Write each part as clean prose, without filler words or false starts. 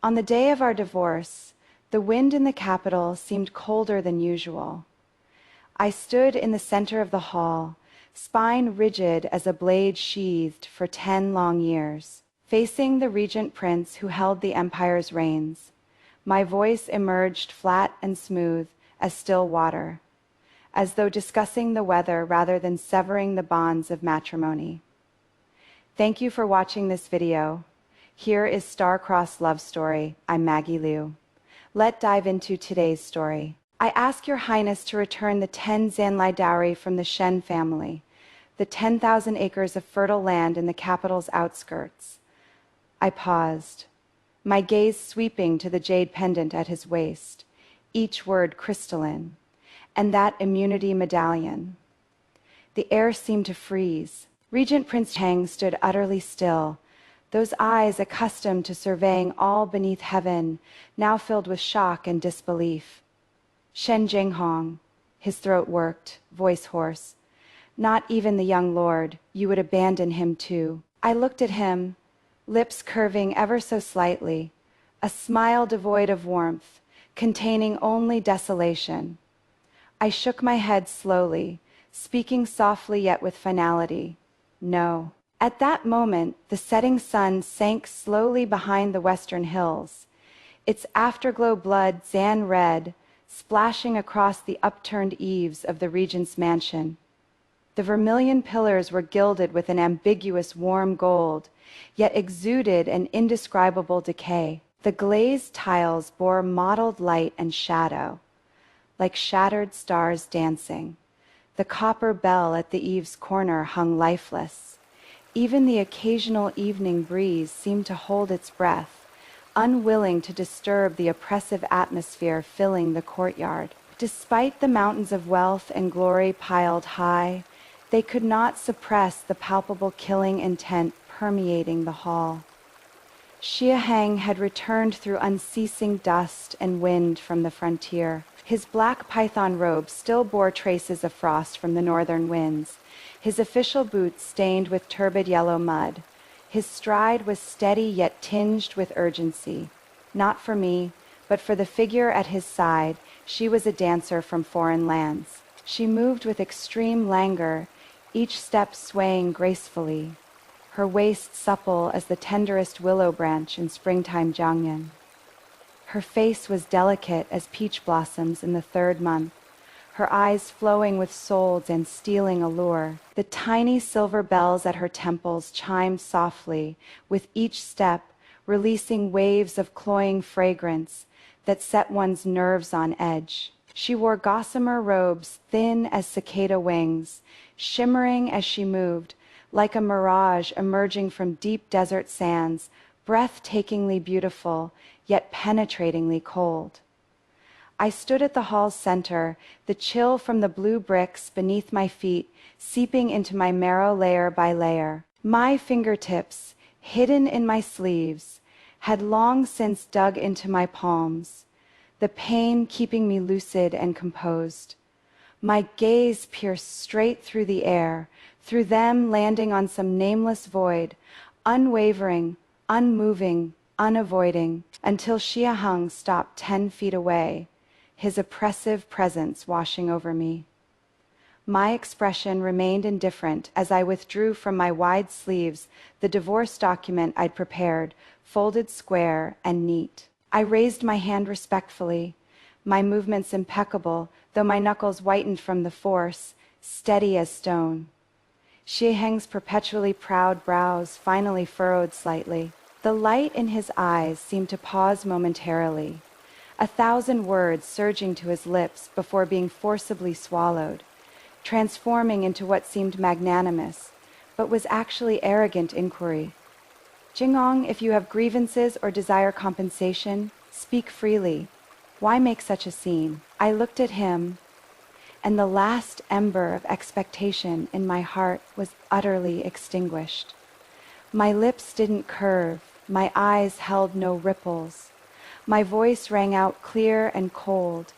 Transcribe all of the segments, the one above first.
On the day of our divorce, the wind in the capital seemed colder than usual. I stood in the center of the hall, spine rigid as a blade sheathed for 10 long years, facing the regent prince who held the empire's reins. My voice emerged flat and smooth as still water, as though discussing the weather rather than severing the bonds of matrimony. Thank you for watching this video. Here is Star-Crossed Love Story. I'm Maggie Liu. Let's dive into today's story. I ask your highness to return the 10 Zanlai dowry from the Shen family, the 10,000 acres of fertile land in the capital's outskirts. I paused, my gaze sweeping to the jade pendant at his waist, each word crystalline, and that immunity medallion. The air seemed to freeze. Regent Prince Heng stood utterly still, those eyes accustomed to surveying all beneath heaven, now filled with shock and disbelief. Shen Jinghong, his throat worked, voice hoarse. Not even the young lord, you would abandon him too. I looked at him, lips curving ever so slightly, a smile devoid of warmth, containing only desolation. I shook my head slowly, speaking softly yet with finality. No. At that moment, the setting sun sank slowly behind the western hills, its afterglow blood Zan red, splashing across the upturned eaves of the regent's mansion. The vermilion pillars were gilded with an ambiguous warm gold, yet exuded an indescribable decay. The glazed tiles bore mottled light and shadow, like shattered stars dancing. The copper bell at the eaves corner hung lifeless. Even the occasional evening breeze seemed to hold its breath, unwilling to disturb the oppressive atmosphere filling the courtyard. Despite the mountains of wealth and glory piled high, they could not suppress the palpable killing intent permeating the hall. Xie Cheng had returned through unceasing dust and wind from the frontier. His black python robe still bore traces of frost from the northern winds, his official boots stained with turbid yellow mud. His stride was steady yet tinged with urgency. Not for me, but for the figure at his side. She was a dancer from foreign lands. She moved with extreme languor, each step swaying gracefully, her waist supple as the tenderest willow branch in springtime Jiangyan. Her face was delicate as peach blossoms in the 3rd month, her eyes flowing with souls and stealing allure. The tiny silver bells at her temples chimed softly, with each step releasing waves of cloying fragrance that set one's nerves on edge. She wore gossamer robes thin as cicada wings, shimmering as she moved, like a mirage emerging from deep desert sands, breathtakingly beautiful, yet penetratingly cold. I stood at the hall's center, the chill from the blue bricks beneath my feet seeping into my marrow layer by layer. My fingertips, hidden in my sleeves, had long since dug into my palms, the pain keeping me lucid and composed. My gaze pierced straight through the air, through them landing on some nameless void, unwavering, unmoving, unavoiding, until Xie Cheng stopped 10 feet away, his oppressive presence washing over me. My expression remained indifferent as I withdrew from my wide sleeves the divorce document I'd prepared, folded square and neat. I raised my hand respectfully, my movements impeccable, though my knuckles whitened from the force, steady as stone. Xie Cheng's perpetually proud brows finally furrowed slightly. The light in his eyes seemed to pause momentarily, 1,000 words surging to his lips before being forcibly swallowed, transforming into what seemed magnanimous, but was actually arrogant inquiry. Jinghong, if you have grievances or desire compensation, speak freely. Why make such a scene? I looked at him, and the last ember of expectation in my heart was utterly extinguished. My lips didn't curve, my eyes held no ripples. My voice rang out clear and cold,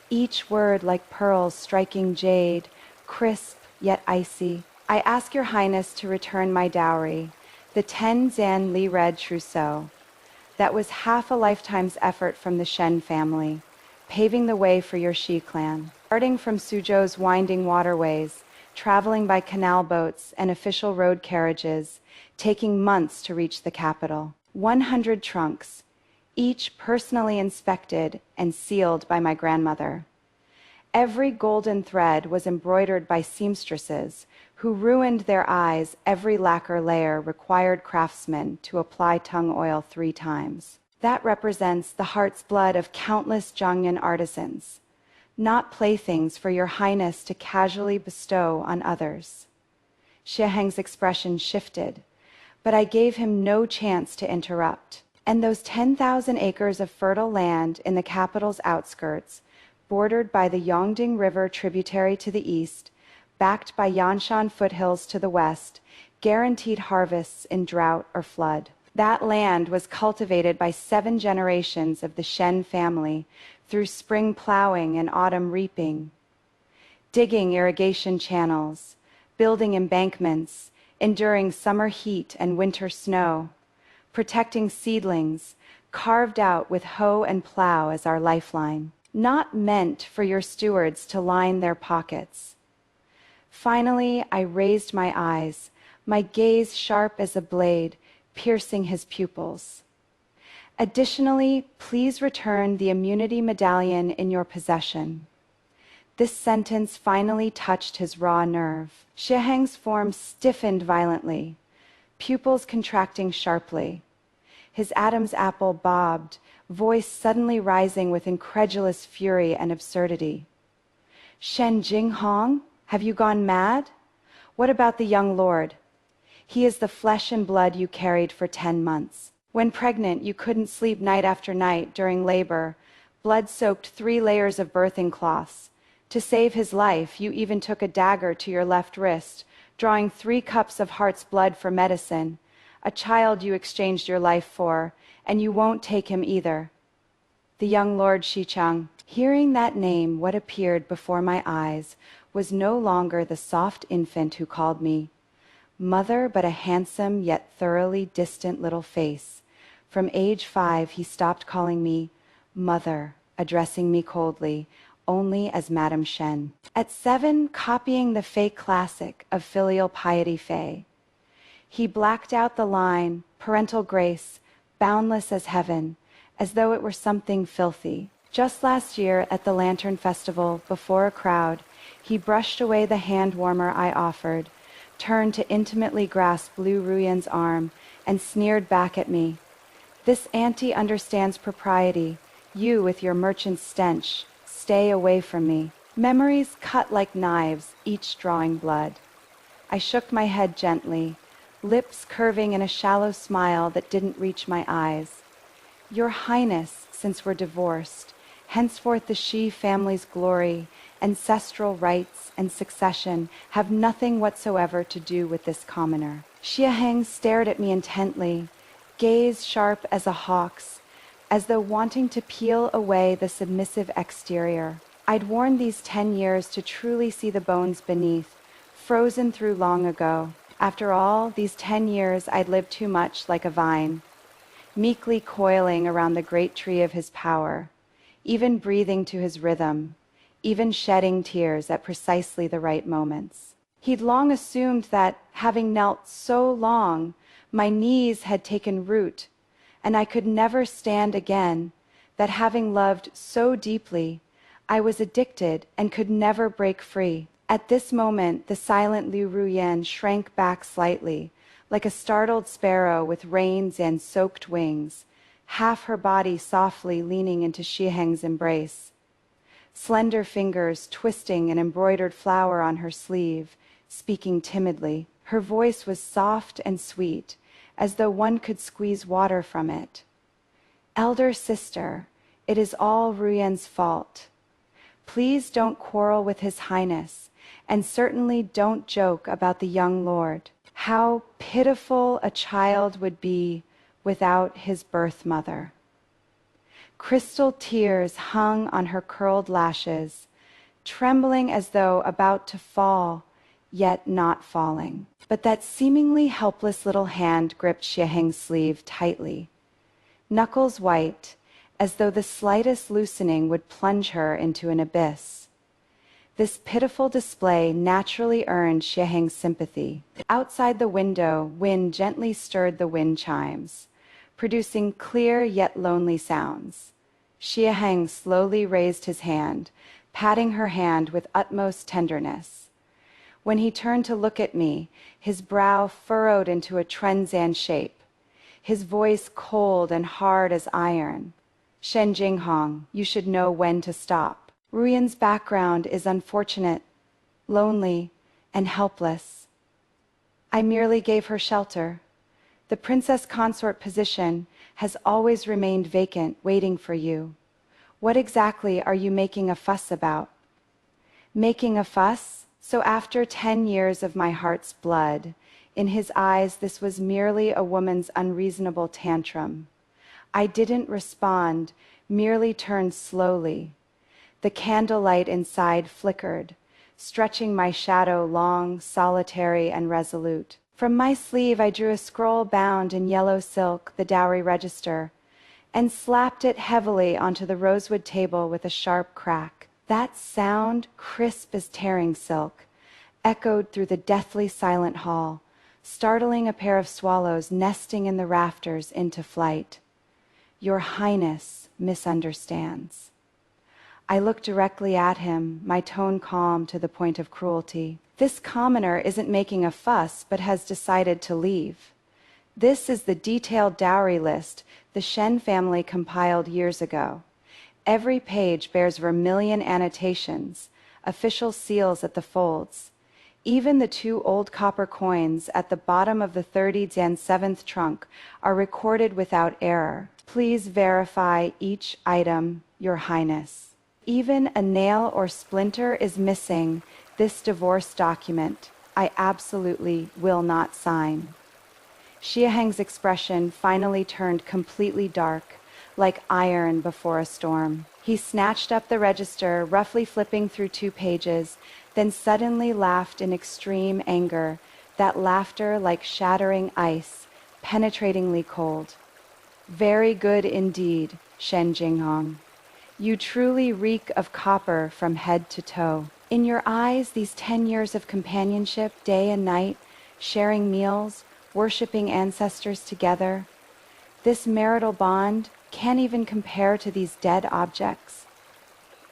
each word like pearls striking jade, crisp yet icy. I ask your highness to return my dowry, the 10 Zan Li red trousseau. That was half a lifetime's effort from the Shen family, paving the way for your Xi clan. Starting from Suzhou's winding waterways, traveling by canal boats and official road carriages, taking months to reach the capital. 100 trunks, each personally inspected and sealed by my grandmother. Every golden thread was embroidered by seamstresses who ruined their eyes. Every lacquer layer required craftsmen to apply tung oil 3 times. That represents the heart's blood of countless Zhangyan artisans, not playthings for your highness to casually bestow on others. Xie Heng's expression shifted, but I gave him no chance to interrupt. And those 10,000 acres of fertile land in the capital's outskirts, bordered by the Yongding River tributary to the east, backed by Yanshan foothills to the west, guaranteed harvests in drought or flood. That land was cultivated by 7 generations of the Shen family through spring plowing and autumn reaping, digging irrigation channels, building embankments, enduring summer heat and winter snow, protecting seedlings, carved out with hoe and plow as our lifeline, not meant for your stewards to line their pockets. Finally, I raised my eyes, my gaze sharp as a blade, piercing his pupils. Additionally, please return the immunity medallion in your possession. This sentence finally touched his raw nerve. Xie Heng's form stiffened violently, pupils contracting sharply. His Adam's apple bobbed, voice suddenly rising with incredulous fury and absurdity. Shen Jinghong, have you gone mad? What about the young lord? He is the flesh and blood you carried for 10 months. When pregnant, you couldn't sleep night after night during labor, blood-soaked 3 layers of birthing cloths. To save his life, you even took a dagger to your left wrist, drawing 3 cups of heart's blood for medicine. A child you exchanged your life for, and you won't take him either. The young Lord Xie Cheng. Hearing that name, what appeared before my eyes was no longer the soft infant who called me mother, but a handsome yet thoroughly distant little face. From age 5, he stopped calling me mother, addressing me coldly, only as Madame Shen. At 7, copying the fake classic of filial piety Fei, he blacked out the line, parental grace, boundless as heaven, as though it were something filthy. Just last year at the Lantern Festival, before a crowd, he brushed away the hand warmer I offered, turned to intimately grasp Liu Ruyan's arm, and sneered back at me. This auntie understands propriety. You, with your merchant's stench, stay away from me. Memories cut like knives, each drawing blood. I shook my head gently, lips curving in a shallow smile that didn't reach my eyes. Your Highness, since we're divorced, henceforth the Xi family's glory, ancestral rights, and succession have nothing whatsoever to do with this commoner. Xie Heng stared at me intently, gaze sharp as a hawk's, as though wanting to peel away the submissive exterior. I'd worn these 10 years to truly see the bones beneath, frozen through long ago. After all, these 10 years I'd lived too much like a vine, meekly coiling around the great tree of his power, even breathing to his rhythm, even shedding tears at precisely the right moments. He'd long assumed that, having knelt so long, my knees had taken root, and I could never stand again, that having loved so deeply, I was addicted and could never break free. At this moment, the silent Liu Ruyan shrank back slightly, like a startled sparrow with reins and soaked wings, half her body softly leaning into Xie Heng's embrace. Slender fingers twisting an embroidered flower on her sleeve, speaking timidly. Her voice was soft and sweet, as though one could squeeze water from it. Elder sister, it is all Ruyan's fault. Please don't quarrel with His Highness, and certainly don't joke about the young lord. How pitiful a child would be without his birth mother. Crystal tears hung on her curled lashes, trembling as though about to fall, yet not falling. But that seemingly helpless little hand gripped Xie Heng's sleeve tightly. knuckles white, as though the slightest loosening would plunge her into an abyss. This pitiful display naturally earned Xie Heng's sympathy. Outside the window, wind gently stirred the wind chimes, producing clear yet lonely sounds. Xie Heng slowly raised his hand, patting her hand with utmost tenderness. When he turned to look at me, his brow furrowed into a Trenzan shape, his voice cold and hard as iron. Shen Jinghong, you should know when to stop. Ruyan's background is unfortunate, lonely, and helpless. I merely gave her shelter. The princess consort position has always remained vacant, waiting for you. What exactly are you making a fuss about? Making a fuss? So after 10 years of my heart's blood, in his eyes this was merely a woman's unreasonable tantrum. I didn't respond, merely turned slowly. The candlelight inside flickered, stretching my shadow long, solitary, and resolute. From my sleeve I drew a scroll bound in yellow silk, the dowry register, and slapped it heavily onto the rosewood table with a sharp crack. That sound, crisp as tearing silk, echoed through the deathly silent hall, startling a pair of swallows nesting in the rafters into flight. Your Highness misunderstands. I looked directly at him, my tone calm to the point of cruelty. This commoner isn't making a fuss, but has decided to leave. This is the detailed dowry list the Shen family compiled years ago. Every page bears vermilion annotations, official seals at the folds. Even the 2 old copper coins at the bottom of the 30th and 7th trunk are recorded without error. Please verify each item, Your Highness. Even a nail or splinter is missing this divorce document. I absolutely will not sign. Xie Heng's expression finally turned completely dark, like iron before a storm. He snatched up the register, roughly flipping through 2 pages, then suddenly laughed in extreme anger, that laughter like shattering ice, penetratingly cold. Very good indeed, Shen Jinghong. You truly reek of copper from head to toe. In your eyes, these 10 years of companionship, day and night, sharing meals, worshipping ancestors together, this marital bond can't even compare to these dead objects.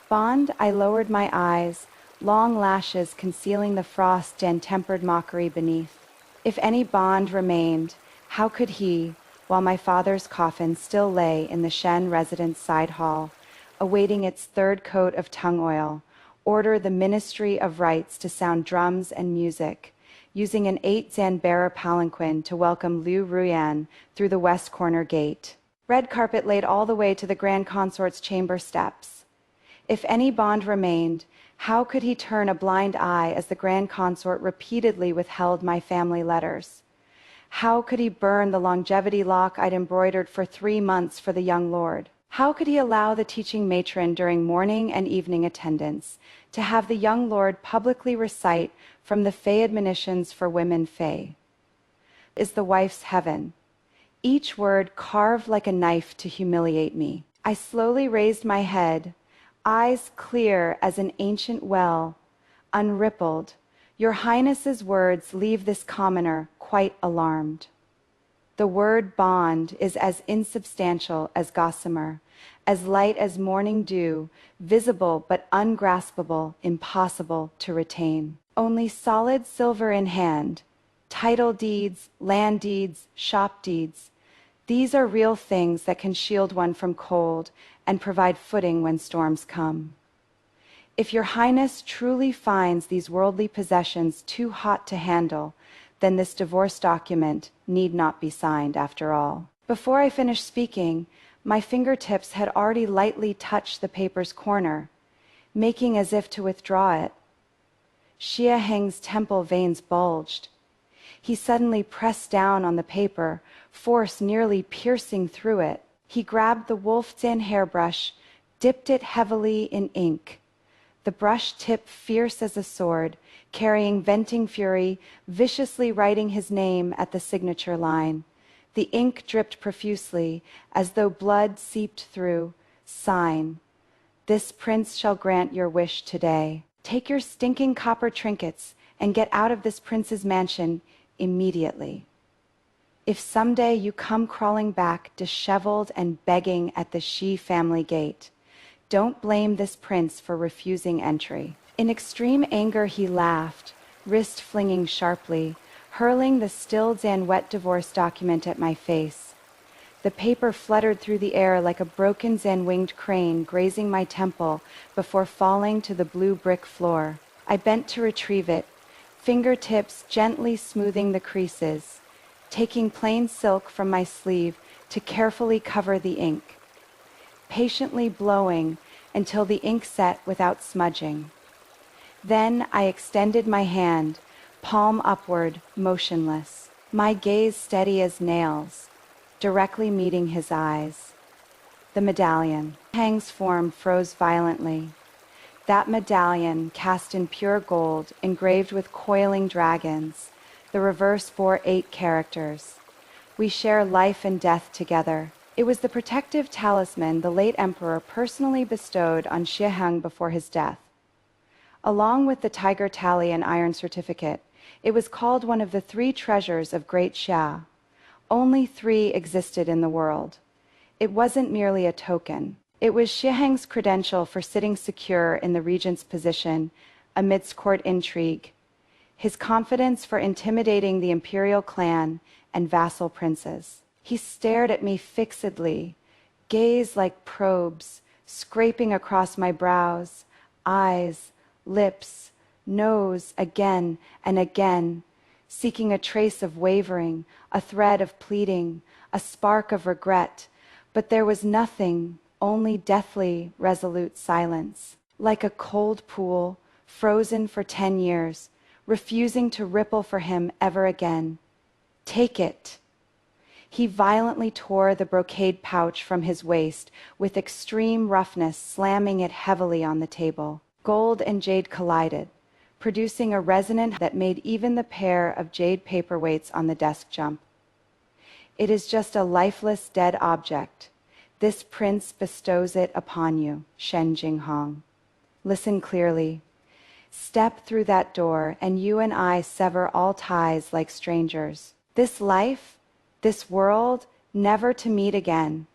Bond, I lowered my eyes, long lashes concealing the frost and tempered mockery beneath. If any bond remained, how could he, while my father's coffin still lay in the Shen residence side hall, awaiting its 3rd coat of tongue oil, order the Ministry of Rites to sound drums and music, using an 8-Zanbearer palanquin to welcome Liu Ruyan through the west corner gate. Red carpet laid all the way to the Grand Consort's chamber steps. If any bond remained, how could he turn a blind eye as the Grand Consort repeatedly withheld my family letters? How could he burn the longevity lock I'd embroidered for 3 months for the young lord? How could he allow the teaching matron during morning and evening attendance to have the young lord publicly recite from the Fey admonitions for women Fey? Is the wife's heaven, each word carved like a knife to humiliate me. I slowly raised my head, eyes clear as an ancient well, unrippled. Your Highness's words leave this commoner quite alarmed. The word bond is as insubstantial as gossamer, as light as morning dew, visible but ungraspable, impossible to retain. Only solid silver in hand, title deeds, land deeds, shop deeds. These are real things that can shield one from cold and provide footing when storms come. If your Highness truly finds these worldly possessions too hot to handle, then this divorce document need not be signed after all. Before I finished speaking, my fingertips had already lightly touched the paper's corner, making as if to withdraw it. Xie Heng's temple veins bulged. He suddenly pressed down on the paper, force nearly piercing through it. He grabbed the Wolfzan hairbrush, dipped it heavily in ink. The brush tip fierce as a sword, carrying venting fury, viciously writing his name at the signature line. The ink dripped profusely, as though blood seeped through. Sign. This prince shall grant your wish today. Take your stinking copper trinkets and get out of this prince's mansion immediately. If someday you come crawling back, disheveled and begging at the Xie family gate, don't blame this prince for refusing entry. In extreme anger he laughed, wrist flinging sharply, hurling the still and wet divorce document at my face. The paper fluttered through the air like a broken winged crane grazing my temple before falling to the blue brick floor. I bent to retrieve it, fingertips gently smoothing the creases, taking plain silk from my sleeve to carefully cover the ink, patiently blowing until the ink set without smudging. Then I extended my hand, palm upward, motionless, my gaze steady as nails, directly meeting his eyes. The medallion. Heng's form froze violently. That medallion, cast in pure gold, engraved with coiling dragons. The reverse bore 8 characters. We share life and death together. It was the protective talisman the late emperor personally bestowed on Xie Cheng before his death. Along with the tiger tally and iron certificate, it was called one of the 3 treasures of Great Xia. Only 3 existed in the world. It wasn't merely a token. It was Xie Cheng's credential for sitting secure in the regent's position amidst court intrigue, his confidence for intimidating the imperial clan and vassal princes. He stared at me fixedly, gaze like probes, scraping across my brows, eyes, lips, nose again and again, seeking a trace of wavering, a thread of pleading, a spark of regret, but there was nothing, only deathly, resolute silence. Like a cold pool, frozen for 10 years, refusing to ripple for him ever again. Take it. He violently tore the brocade pouch from his waist, with extreme roughness, slamming it heavily on the table. Gold and jade collided, producing a resonance that made even the pair of jade paperweights on the desk jump. It is just a lifeless, dead object. This prince bestows it upon you, Shen Jinghong. Listen clearly. Step through that door, and you and I sever all ties like strangers. This life, this world, never to meet again.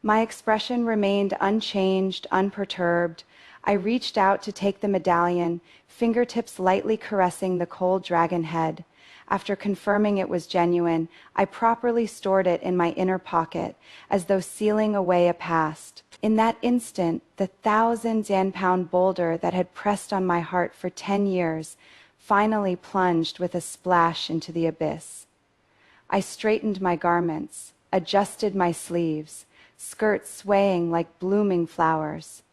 My expression remained unchanged, unperturbed. I reached out to take the medallion, fingertips lightly caressing the cold dragon head. After confirming it was genuine, I properly stored it in my inner pocket, as though sealing away a past. In that instant, the 1,000-pound boulder that had pressed on my heart for 10 years finally plunged with a splash into the abyss. I straightened my garments, adjusted my sleeves, skirts swaying like blooming flowers.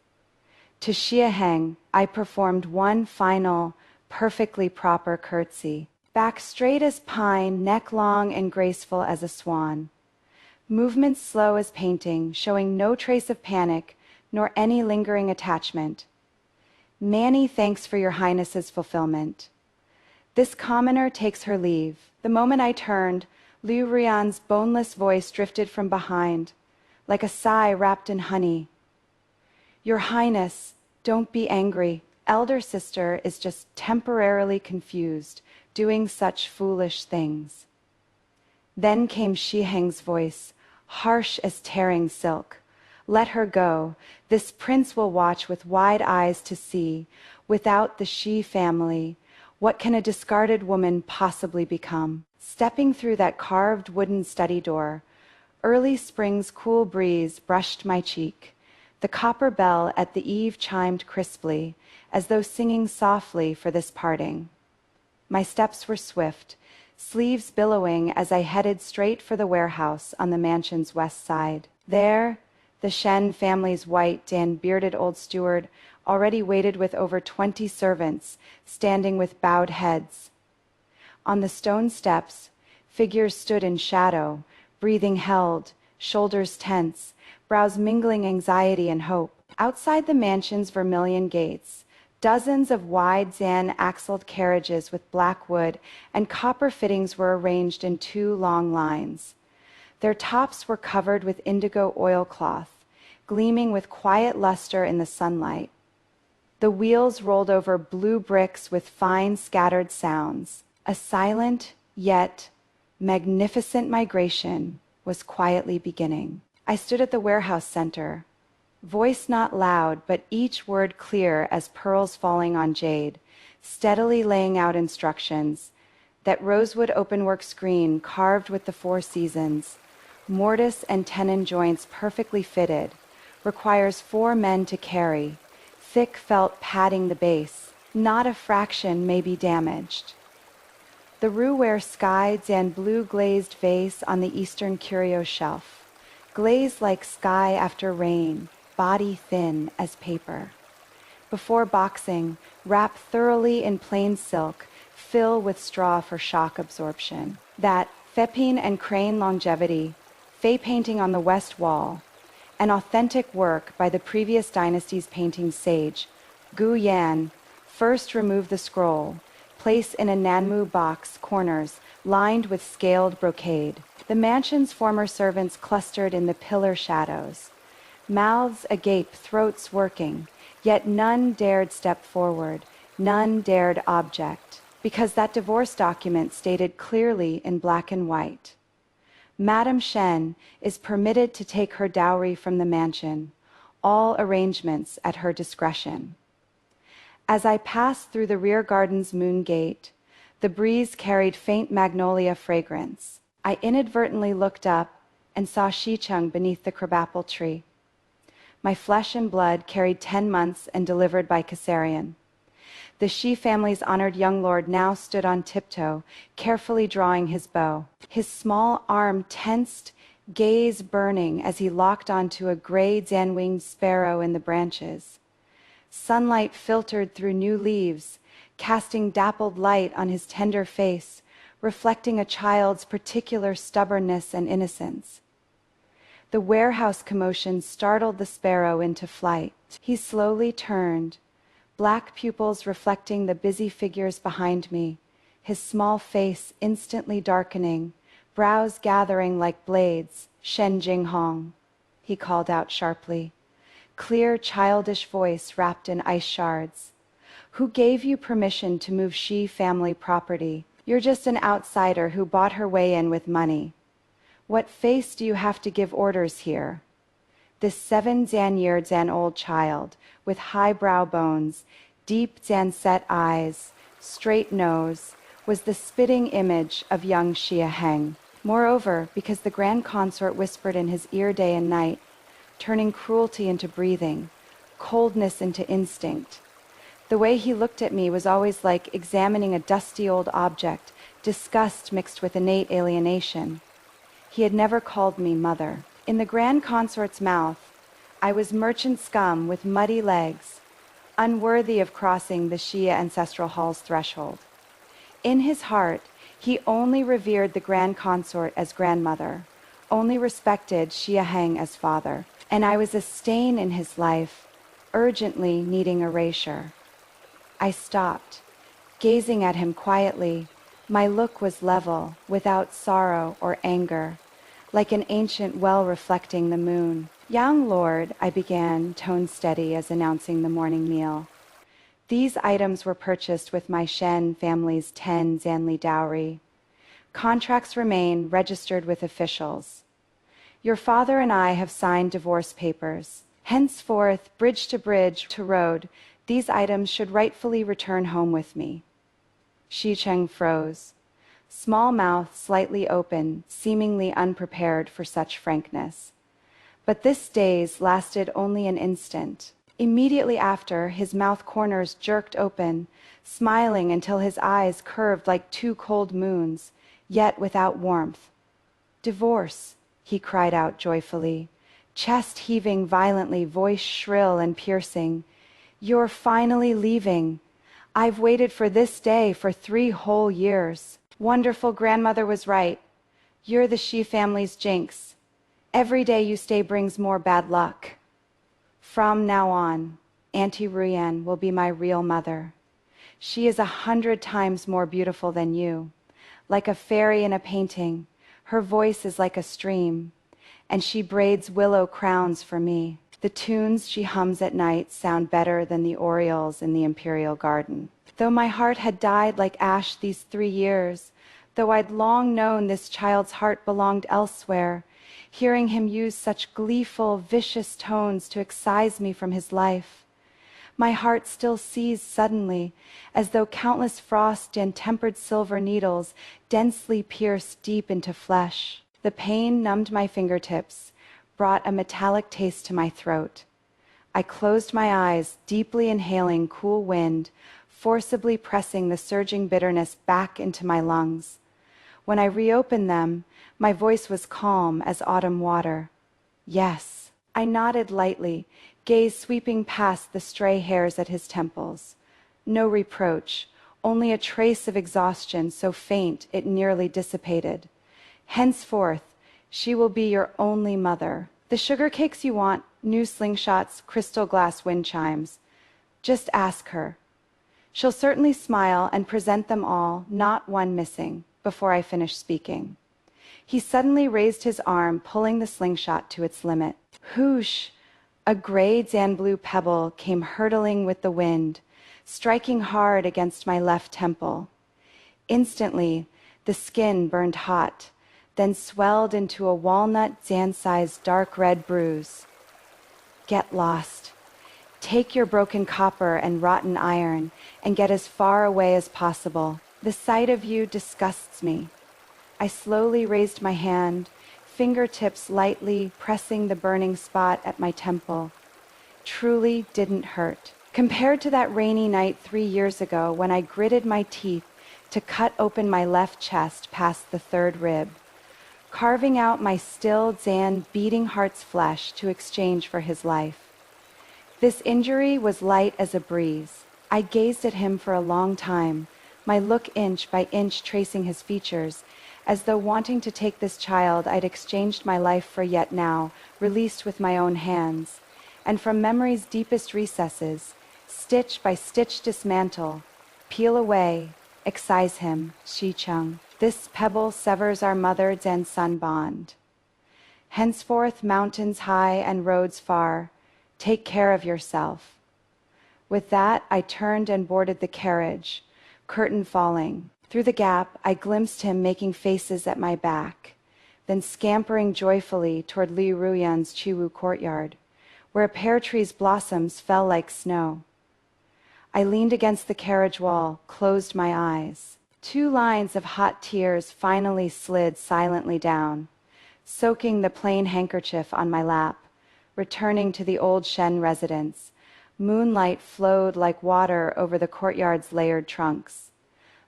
To Xie Cheng, I performed one final, perfectly proper curtsy. Back straight as pine, neck long and graceful as a swan. Movements slow as painting, showing no trace of panic, nor any lingering attachment. Many thanks for your highness's fulfillment. This commoner takes her leave. The moment I turned, Liu Ruyan's boneless voice drifted from behind, like a sigh wrapped in honey. Your Highness, don't be angry. Elder sister is just temporarily confused, doing such foolish things. Then came Xie Cheng's voice, harsh as tearing silk. Let her go. This prince will watch with wide eyes to see, without the Xie family, what can a discarded woman possibly become? Stepping through that carved wooden study door, early spring's cool breeze brushed my cheek. The copper bell at the eve chimed crisply, as though singing softly for this parting. My steps were swift, sleeves billowing as I headed straight for the warehouse on the mansion's west side. There, the Shen family's white and bearded old steward already waited with over 20 servants, standing with bowed heads. On the stone steps, figures stood in shadow, breathing held, shoulders tense, brows mingling anxiety and hope. Outside the mansion's vermilion gates, dozens of wide Zan-axled carriages with black wood and copper fittings were arranged in 2 long lines. Their tops were covered with indigo oilcloth, gleaming with quiet luster in the sunlight. The wheels rolled over blue bricks with fine scattered sounds. A silent, yet magnificent migration was quietly beginning. I stood at the warehouse center, voice not loud, but each word clear as pearls falling on jade, steadily laying out instructions. That rosewood openwork screen carved with the four seasons, mortise and tenon joints perfectly fitted, requires 4 men to carry, thick felt padding the base. Not a fraction may be damaged. The Ruware sky and blue glazed vase on the eastern curio shelf, glazed like sky after rain, body thin as paper. Before boxing, wrap thoroughly in plain silk, fill with straw for shock absorption. That Fepine and Crane longevity, Fey painting on the west wall, an authentic work by the previous dynasty's painting sage, Gu Yan, first remove the scroll, place in a Nanmu box corners lined with scaled brocade. The mansion's former servants clustered in the pillar shadows, mouths agape, throats working, yet none dared step forward, none dared object, because that divorce document stated clearly in black and white. Madame Shen is permitted to take her dowry from the mansion, all arrangements at her discretion. As I passed through the rear garden's moon gate, the breeze carried faint magnolia fragrance. I inadvertently looked up and saw Xie Cheng beneath the crabapple tree. My flesh and blood carried 10 months and delivered by Caesarean. The Xie family's honored young lord now stood on tiptoe, carefully drawing his bow. His small arm tensed, gaze burning as he locked onto a gray Dan-winged sparrow in the branches. Sunlight filtered through new leaves, casting dappled light on his tender face, reflecting a child's particular stubbornness and innocence. The warehouse commotion startled the sparrow into flight. He slowly turned, black pupils reflecting the busy figures behind me, his small face instantly darkening, brows gathering like blades. "Shen Jinghong," he called out sharply, clear childish voice wrapped in ice shards. "Who gave you permission to move Xie family property? You're just an outsider who bought her way in with money. What face do you have to give orders here?" This 7 Zan-year Zan-old child, with high brow bones, deep Zan-set eyes, straight nose, was the spitting image of young Xie Heng. Moreover, because the grand consort whispered in his ear day and night, turning cruelty into breathing, coldness into instinct. The way he looked at me was always like examining a dusty old object, disgust mixed with innate alienation. He had never called me mother. In the grand consort's mouth, I was merchant scum with muddy legs, unworthy of crossing the Xie ancestral hall's threshold. In his heart, he only revered the grand consort as grandmother, only respected Xie Heng as father, and I was a stain in his life, urgently needing erasure. I stopped, gazing at him quietly. My look was level, without sorrow or anger, like an ancient well reflecting the moon. "Young lord," I began, tone steady as announcing the morning meal. "These items were purchased with my Shen family's 10 Zanli dowry. Contracts remain registered with officials. Your father and I have signed divorce papers. Henceforth, bridge to road, these items should rightfully return home with me." Xie Cheng froze, small mouth slightly open, seemingly unprepared for such frankness. But this daze lasted only an instant. Immediately after, his mouth corners jerked open, smiling until his eyes curved like 2 cold moons, yet without warmth. "Divorce," he cried out joyfully, chest heaving violently, voice shrill and piercing. "You're finally leaving. I've waited for this day for 3 whole years. Wonderful grandmother was right. You're the Xie family's jinx. Every day you stay brings more bad luck. From now on, Auntie Ruyan will be my real mother. She is 100 times more beautiful than you, like a fairy in a painting, Her voice is like a stream, and she braids willow crowns for me. The tunes she hums at night sound better than the orioles in the imperial garden. Though my heart had died like ash these 3 years, though I'd long known this child's heart belonged elsewhere, hearing him use such gleeful, vicious tones to excise me from his life, my heart still seized suddenly, as though countless frost and tempered silver needles densely pierced deep into flesh. The pain numbed my fingertips, brought a metallic taste to my throat. I closed my eyes, deeply inhaling cool wind, forcibly pressing the surging bitterness back into my lungs. When I reopened them, my voice was calm as autumn water. Yes, I nodded lightly, gaze sweeping past the stray hairs at his temples. No reproach, only a trace of exhaustion so faint it nearly dissipated. Henceforth, she will be your only mother. The sugar cakes you want, new slingshots, crystal glass wind chimes. Just ask her. She'll certainly smile and present them all, not one missing, before I finish speaking. He suddenly raised his arm, pulling the slingshot to its limit. Whoosh! A gray blue pebble came hurtling with the wind, striking hard against my left temple. Instantly, the skin burned hot, then swelled into a walnut sized dark red bruise. Get lost. Take your broken copper and rotten iron and get as far away as possible. The sight of you disgusts me. I slowly raised my hand, fingertips lightly pressing the burning spot at my temple. Truly didn't hurt. Compared to that rainy night 3 years ago when I gritted my teeth to cut open my left chest past the 3rd rib, carving out my still beating heart's flesh to exchange for his life. This injury was light as a breeze. I gazed at him for a long time, my look inch by inch tracing his features, as though wanting to take this child I'd exchanged my life for yet now, released with my own hands, and from memory's deepest recesses, stitch by stitch dismantle, peel away, excise him, Xie Cheng. This pebble severs our mother and son bond. Henceforth, mountains high and roads far, take care of yourself. With that, I turned and boarded the carriage, curtain falling. Through the gap, I glimpsed him making faces at my back, then scampering joyfully toward Liu Ruyan's Chiwu courtyard, where a pear tree's blossoms fell like snow. I leaned against the carriage wall, closed my eyes. 2 lines of hot tears finally slid silently down, soaking the plain handkerchief on my lap. Returning to the old Shen residence, moonlight flowed like water over the courtyard's layered trunks.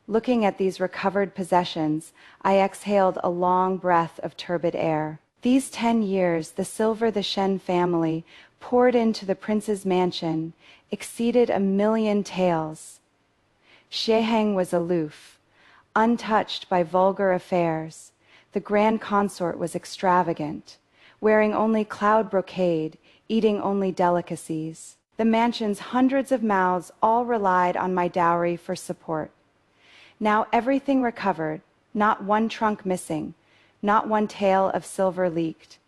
Looking at these recovered possessions, I exhaled a long breath of turbid air. These 10 years, the silver the Shen family poured into the prince's mansion exceeded 1,000,000 taels. Heng was aloof, untouched by vulgar affairs. The grand consort was extravagant, wearing only cloud brocade, eating only delicacies. The mansion's hundreds of mouths all relied on my dowry for support. Now everything recovered, not one trunk missing, not one tael of silver leaked.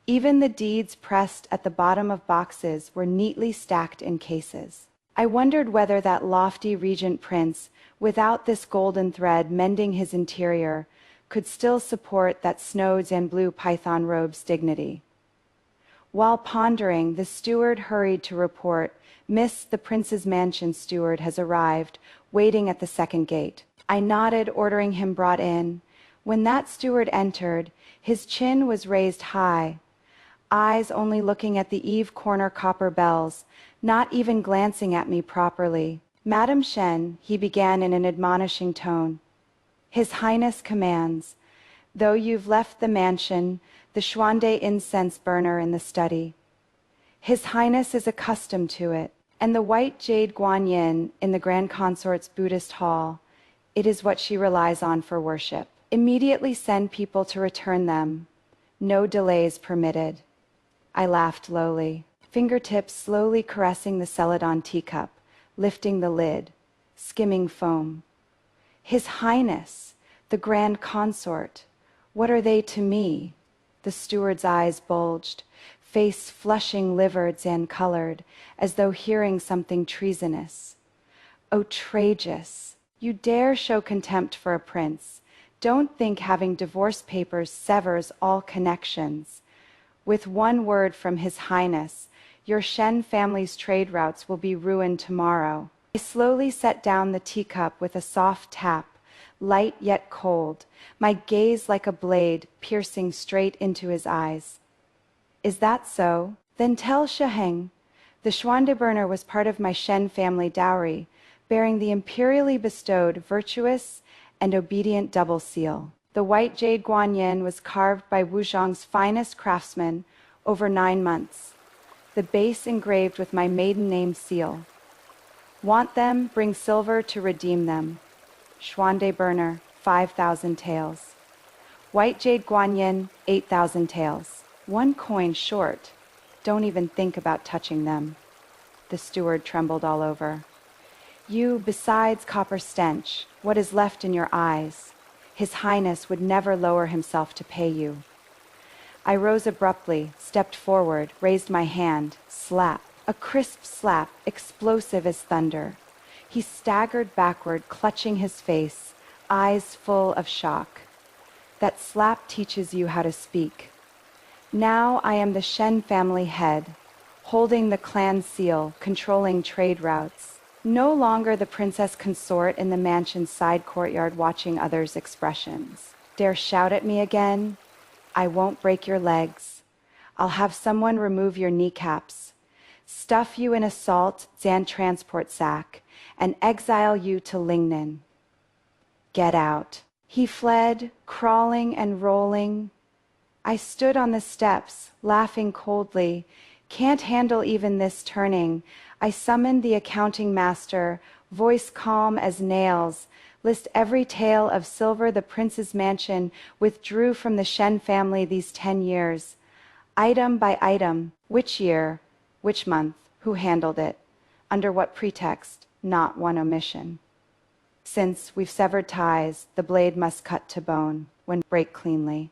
Even the deeds pressed at the bottom of boxes were neatly stacked in cases. I wondered whether that lofty regent prince, without this golden thread mending his interior, could still support that snowed and blue python robe's dignity. While pondering, the steward hurried to report, "Miss, the prince's mansion steward has arrived, waiting at the 2nd gate." I nodded, ordering him brought in. When that steward entered, his chin was raised high, eyes only looking at the eve corner copper bells, not even glancing at me properly. "Madam Shen," he began in an admonishing tone, "His Highness commands. Though you've left the mansion, the Xuande incense burner in the study. His Highness is accustomed to it, and the white jade guanyin in the Grand Consort's Buddhist hall. It is what she relies on for worship. Immediately send people to return them. No delays permitted." I laughed lowly, fingertips slowly caressing the celadon teacup, lifting the lid, skimming foam. His Highness, the Grand Consort. What are they to me? The steward's eyes bulged, face flushing livered and colored, as though hearing something treasonous. Outrageous! You dare show contempt for a prince. Don't think having divorce papers severs all connections. With one word from His Highness, your Shen family's trade routes will be ruined tomorrow. I slowly set down the teacup with a soft tap, light yet cold, my gaze like a blade piercing straight into his eyes. Is that so? Then tell Heng. The Schwandeberner was part of my Shen family dowry, bearing the imperially bestowed virtuous and obedient double seal. The white jade guanyin was carved by Wuzhong's finest craftsmen over 9 months, the base engraved with my maiden name seal. Want them, bring silver to redeem them. Schwandeberner, 5,000 taels. White jade guanyin, 8,000 taels. 1 coin short. Don't even think about touching them. The steward trembled all over. You, besides copper stench, what is left in your eyes? His Highness would never lower himself to pay you. I rose abruptly, stepped forward, raised my hand, slap. A crisp slap, explosive as thunder. He staggered backward, clutching his face, eyes full of shock. That slap teaches you how to speak. Now I am the Shen family head, holding the clan seal, controlling trade routes. No longer the princess consort in the mansion's side courtyard watching others' expressions. Dare shout at me again? I won't break your legs. I'll have someone remove your kneecaps, stuff you in a salt Zan transport sack, and exile you to Lingnan. Get out. He fled, crawling and rolling. I stood on the steps, laughing coldly. Can't handle even this turning. I summoned the accounting master, voice calm as nails, list every tale of silver the prince's mansion withdrew from the Shen family these 10 years. Item by item, which year, which month, who handled it, under what pretext, not one omission. Since we've severed ties, the blade must cut to bone, when break cleanly.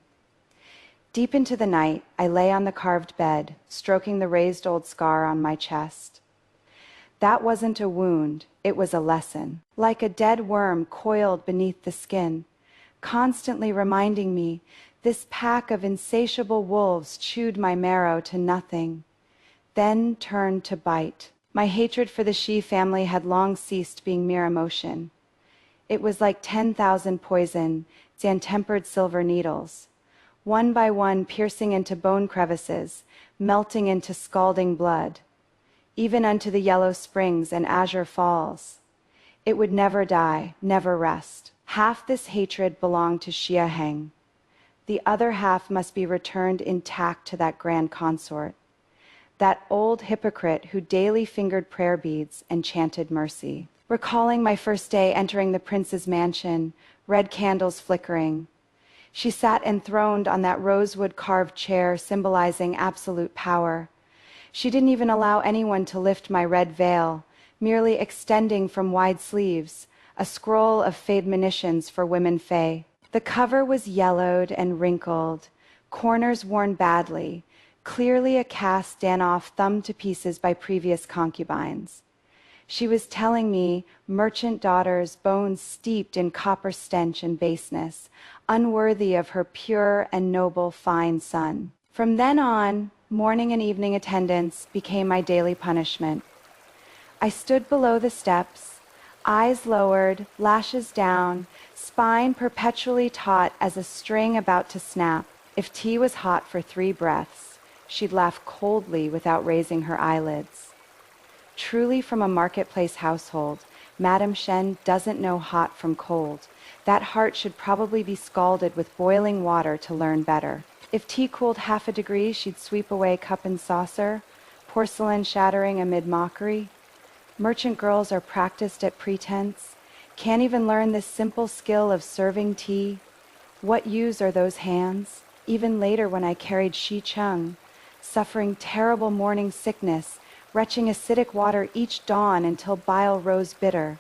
Deep into the night, I lay on the carved bed, stroking the raised old scar on my chest. That wasn't a wound, it was a lesson, like a dead worm coiled beneath the skin, constantly reminding me this pack of insatiable wolves chewed my marrow to nothing, then turned to bite. My hatred for the Xie family had long ceased being mere emotion. It was like 10,000 poison, Zan-tempered silver needles, one by one piercing into bone crevices, melting into scalding blood, even unto the yellow springs and azure falls. It would never die, never rest. Half this hatred belonged to Xie Heng. The other half must be returned intact to that grand consort, that old hypocrite who daily fingered prayer beads and chanted mercy. Recalling my first day entering the prince's mansion, red candles flickering, she sat enthroned on that rosewood carved chair symbolizing absolute power. She didn't even allow anyone to lift my red veil, merely extending from wide sleeves, a scroll of admonitions for women fey. The cover was yellowed and wrinkled, corners worn badly, clearly a cast done off thumbed to pieces by previous concubines. She was telling me merchant daughters' bones steeped in copper stench and baseness, unworthy of her pure and noble fine son. From then on, morning and evening attendance became my daily punishment. I stood below the steps, eyes lowered, lashes down, spine perpetually taut as a string about to snap. If tea was hot for 3 breaths, she'd laugh coldly without raising her eyelids. Truly from a marketplace household, Madame Shen doesn't know hot from cold. That heart should probably be scalded with boiling water to learn better. If tea cooled half a degree, she'd sweep away cup and saucer, porcelain shattering amid mockery. Merchant girls are practiced at pretense, can't even learn this simple skill of serving tea. What use are those hands? Even later when I carried Xie Cheng, suffering terrible morning sickness, retching acidic water each dawn until bile rose bitter,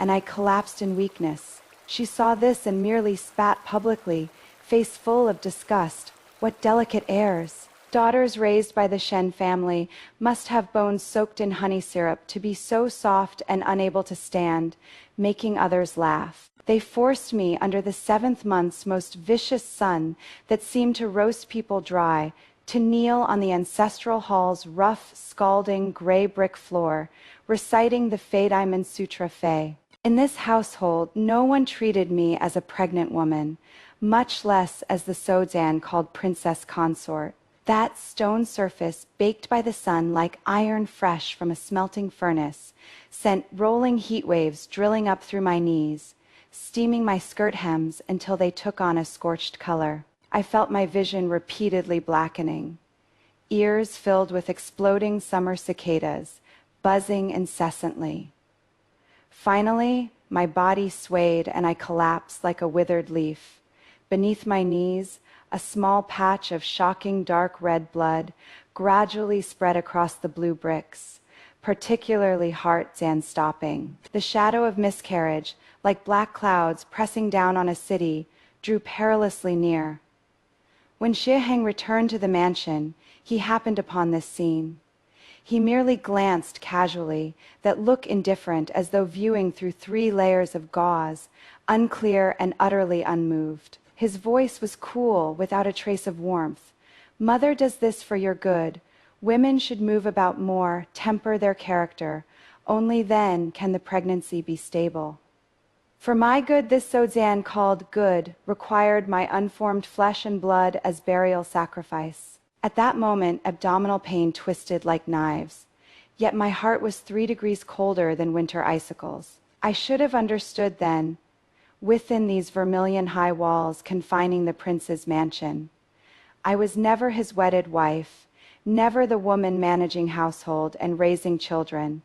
and I collapsed in weakness. She saw this and merely spat publicly, face full of disgust. What delicate airs! Daughters raised by the Shen family must have bones soaked in honey syrup to be so soft and unable to stand, making others laugh. They forced me under the 7th month's most vicious sun that seemed to roast people dry, to kneel on the ancestral hall's rough, scalding, gray brick floor, reciting the Fei Sutra Fei. In this household, no one treated me as a pregnant woman, much less as the Sodan called princess consort. That stone surface, baked by the sun like iron fresh from a smelting furnace, sent rolling heat waves drilling up through my knees, steaming my skirt hems until they took on a scorched color. I felt my vision repeatedly blackening, ears filled with exploding summer cicadas, buzzing incessantly. Finally, my body swayed and I collapsed like a withered leaf. Beneath my knees, a small patch of shocking dark red blood gradually spread across the blue bricks, particularly heart-stopping. The shadow of miscarriage, like black clouds pressing down on a city, drew perilously near. When Xie Cheng returned to the mansion, he happened upon this scene. He merely glanced casually, that look indifferent as though viewing through 3 layers of gauze, unclear and utterly unmoved. His voice was cool, without a trace of warmth. "Mother does this for your good. Women should move about more, temper their character. Only then can the pregnancy be stable. For my good, this Sodan called good required my unformed flesh and blood as burial sacrifice." At that moment, abdominal pain twisted like knives. Yet my heart was 3 degrees colder than winter icicles. I should have understood then, within these vermilion high walls confining the prince's mansion, I was never his wedded wife, never the woman managing household and raising children,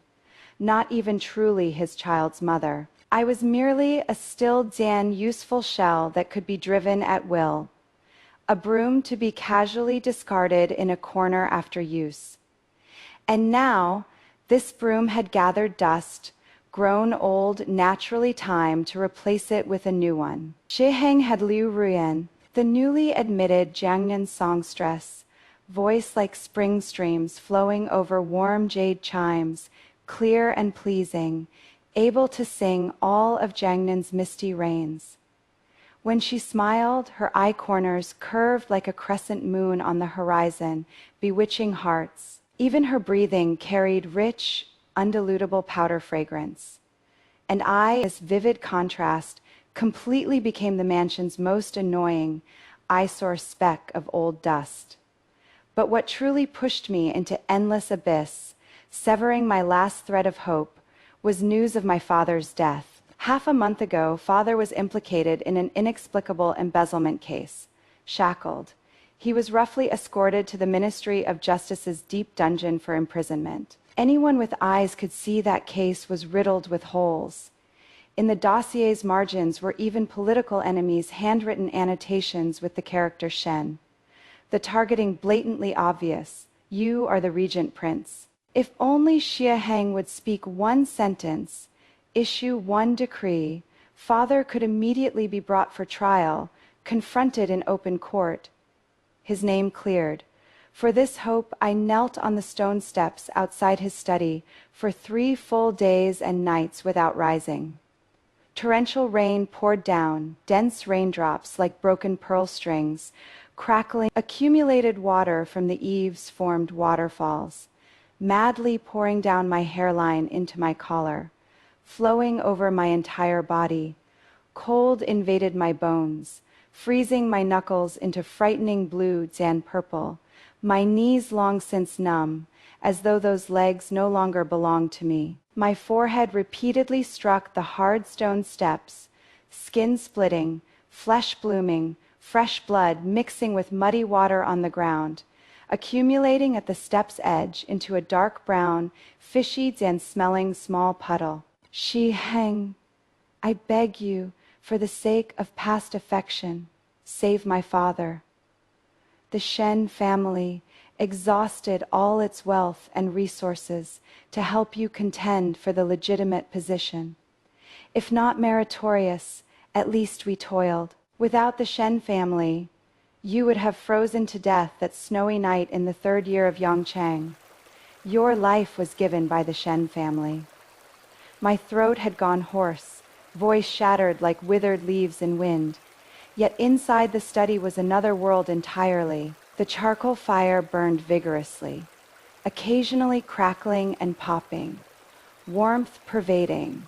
not even truly his child's mother. I was merely a stilled useful shell that could be driven at will, a broom to be casually discarded in a corner after use. And now, this broom had gathered dust, grown old, naturally time to replace it with a new one. Xie Cheng had Liu Ruyan, the newly admitted Jiangnan songstress, voice like spring streams flowing over warm jade chimes, clear and pleasing, able to sing all of Jiangnan's misty rains. When she smiled, her eye corners curved like a crescent moon on the horizon, bewitching hearts. Even her breathing carried rich, undilutable powder fragrance. And I, this vivid contrast, completely became the mansion's most annoying, eyesore speck of old dust. But what truly pushed me into endless abyss, severing my last thread of hope, was news of my father's death. Half a month ago, father was implicated in an inexplicable embezzlement case. Shackled, he was roughly escorted to the Ministry of Justice's deep dungeon for imprisonment. Anyone with eyes could see that case was riddled with holes. In the dossier's margins were even political enemies' handwritten annotations with the character Shen. The targeting blatantly obvious: you are the Regent Prince. If only Xie Cheng would speak one sentence, issue one decree, father could immediately be brought for trial, confronted in open court. His name cleared. For this hope, I knelt on the stone steps outside his study for 3 full days and nights without rising. Torrential rain poured down, dense raindrops like broken pearl strings, crackling. Accumulated water from the eaves formed waterfalls, madly pouring down my hairline into my collar, flowing over my entire body. Cold invaded my bones, freezing my knuckles into frightening blue and purple, my knees long since numb, as though those legs no longer belonged to me. My forehead repeatedly struck the hard stone steps, skin splitting, flesh blooming, fresh blood mixing with muddy water on the ground, accumulating at the step's edge into a dark brown, fishy and smelling small puddle. Xie Cheng, I beg you, for the sake of past affection, save my father. The Shen family exhausted all its wealth and resources to help you contend for the legitimate position. If not meritorious, at least we toiled. Without the Shen family, you would have frozen to death that snowy night in the 3rd year of Yongchang. Your life was given by the Shen family. My throat had gone hoarse, voice shattered like withered leaves in wind. Yet inside the study was another world entirely. The charcoal fire burned vigorously, occasionally crackling and popping, warmth pervading.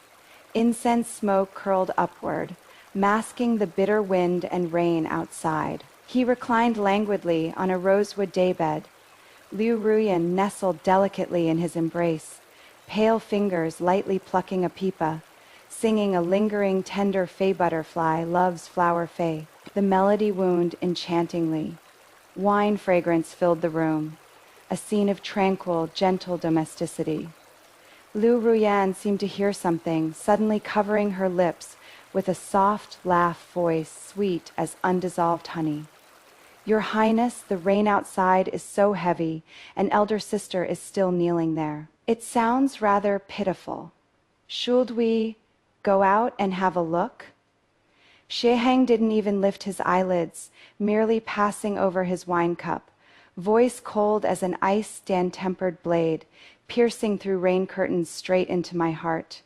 Incense smoke curled upward, masking the bitter wind and rain outside. He reclined languidly on a rosewood daybed. Liu Ruyan nestled delicately in his embrace, pale fingers lightly plucking a pipa, singing a lingering tender fey butterfly love's flower fey. The melody wound enchantingly. Wine fragrance filled the room, a scene of tranquil, gentle domesticity. Liu Ruyan seemed to hear something, suddenly covering her lips with a soft laugh voice sweet as undissolved honey. Your Highness, the rain outside is so heavy, an elder sister is still kneeling there. It sounds rather pitiful. Should we go out and have a look? Xie Cheng didn't even lift his eyelids, merely passing over his wine cup, voice cold as an ice-tempered blade, piercing through rain curtains straight into my heart.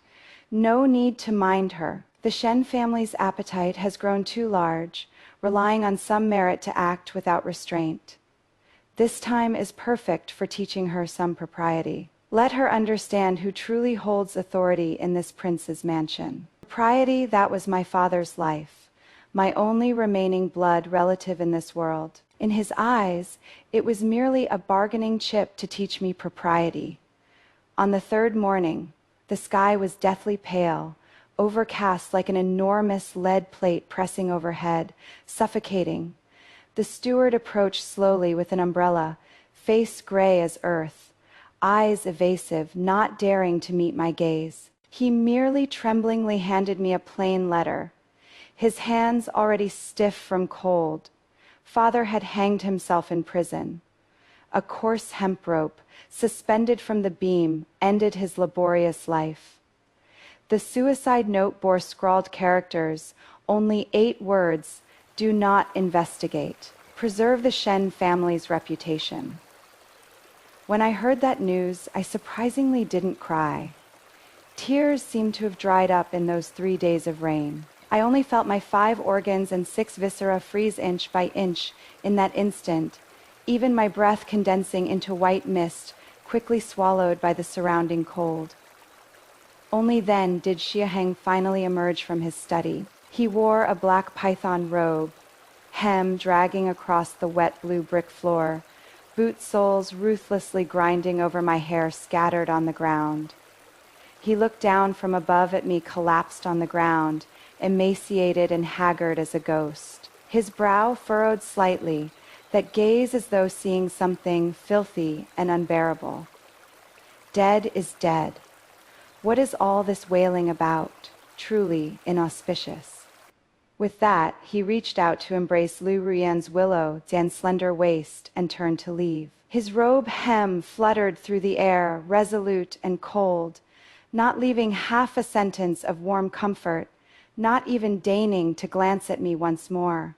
No need to mind her. The Shen family's appetite has grown too large, relying on some merit to act without restraint. This time is perfect for teaching her some propriety. Let her understand who truly holds authority in this prince's mansion. Propriety, that was my father's life, my only remaining blood relative in this world. In his eyes, it was merely a bargaining chip to teach me propriety. On the 3rd morning, the sky was deathly pale, overcast like an enormous lead plate pressing overhead, suffocating. The steward approached slowly with an umbrella, face gray as earth, eyes evasive, not daring to meet my gaze. He merely tremblingly handed me a plain letter, his hands already stiff from cold. Father had hanged himself in prison. A coarse hemp rope, suspended from the beam, ended his laborious life. The suicide note bore scrawled characters, only 8 words: do not investigate. Preserve the Shen family's reputation. When I heard that news, I surprisingly didn't cry. Tears seemed to have dried up in those 3 days of rain. I only felt my 5 organs and 6 viscera freeze inch by inch in that instant, even my breath condensing into white mist, quickly swallowed by the surrounding cold. Only then did Xie Cheng finally emerge from his study. He wore a black python robe, hem dragging across the wet blue brick floor, boot soles ruthlessly grinding over my hair scattered on the ground. He looked down from above at me, collapsed on the ground, emaciated and haggard as a ghost. His brow furrowed slightly, that gaze as though seeing something filthy and unbearable. Dead is dead. What is all this wailing about? Truly inauspicious. With that, he reached out to embrace Liu Ruyan's willow, slender waist, and turned to leave. His robe hem fluttered through the air, resolute and cold, not leaving half a sentence of warm comfort, not even deigning to glance at me once more.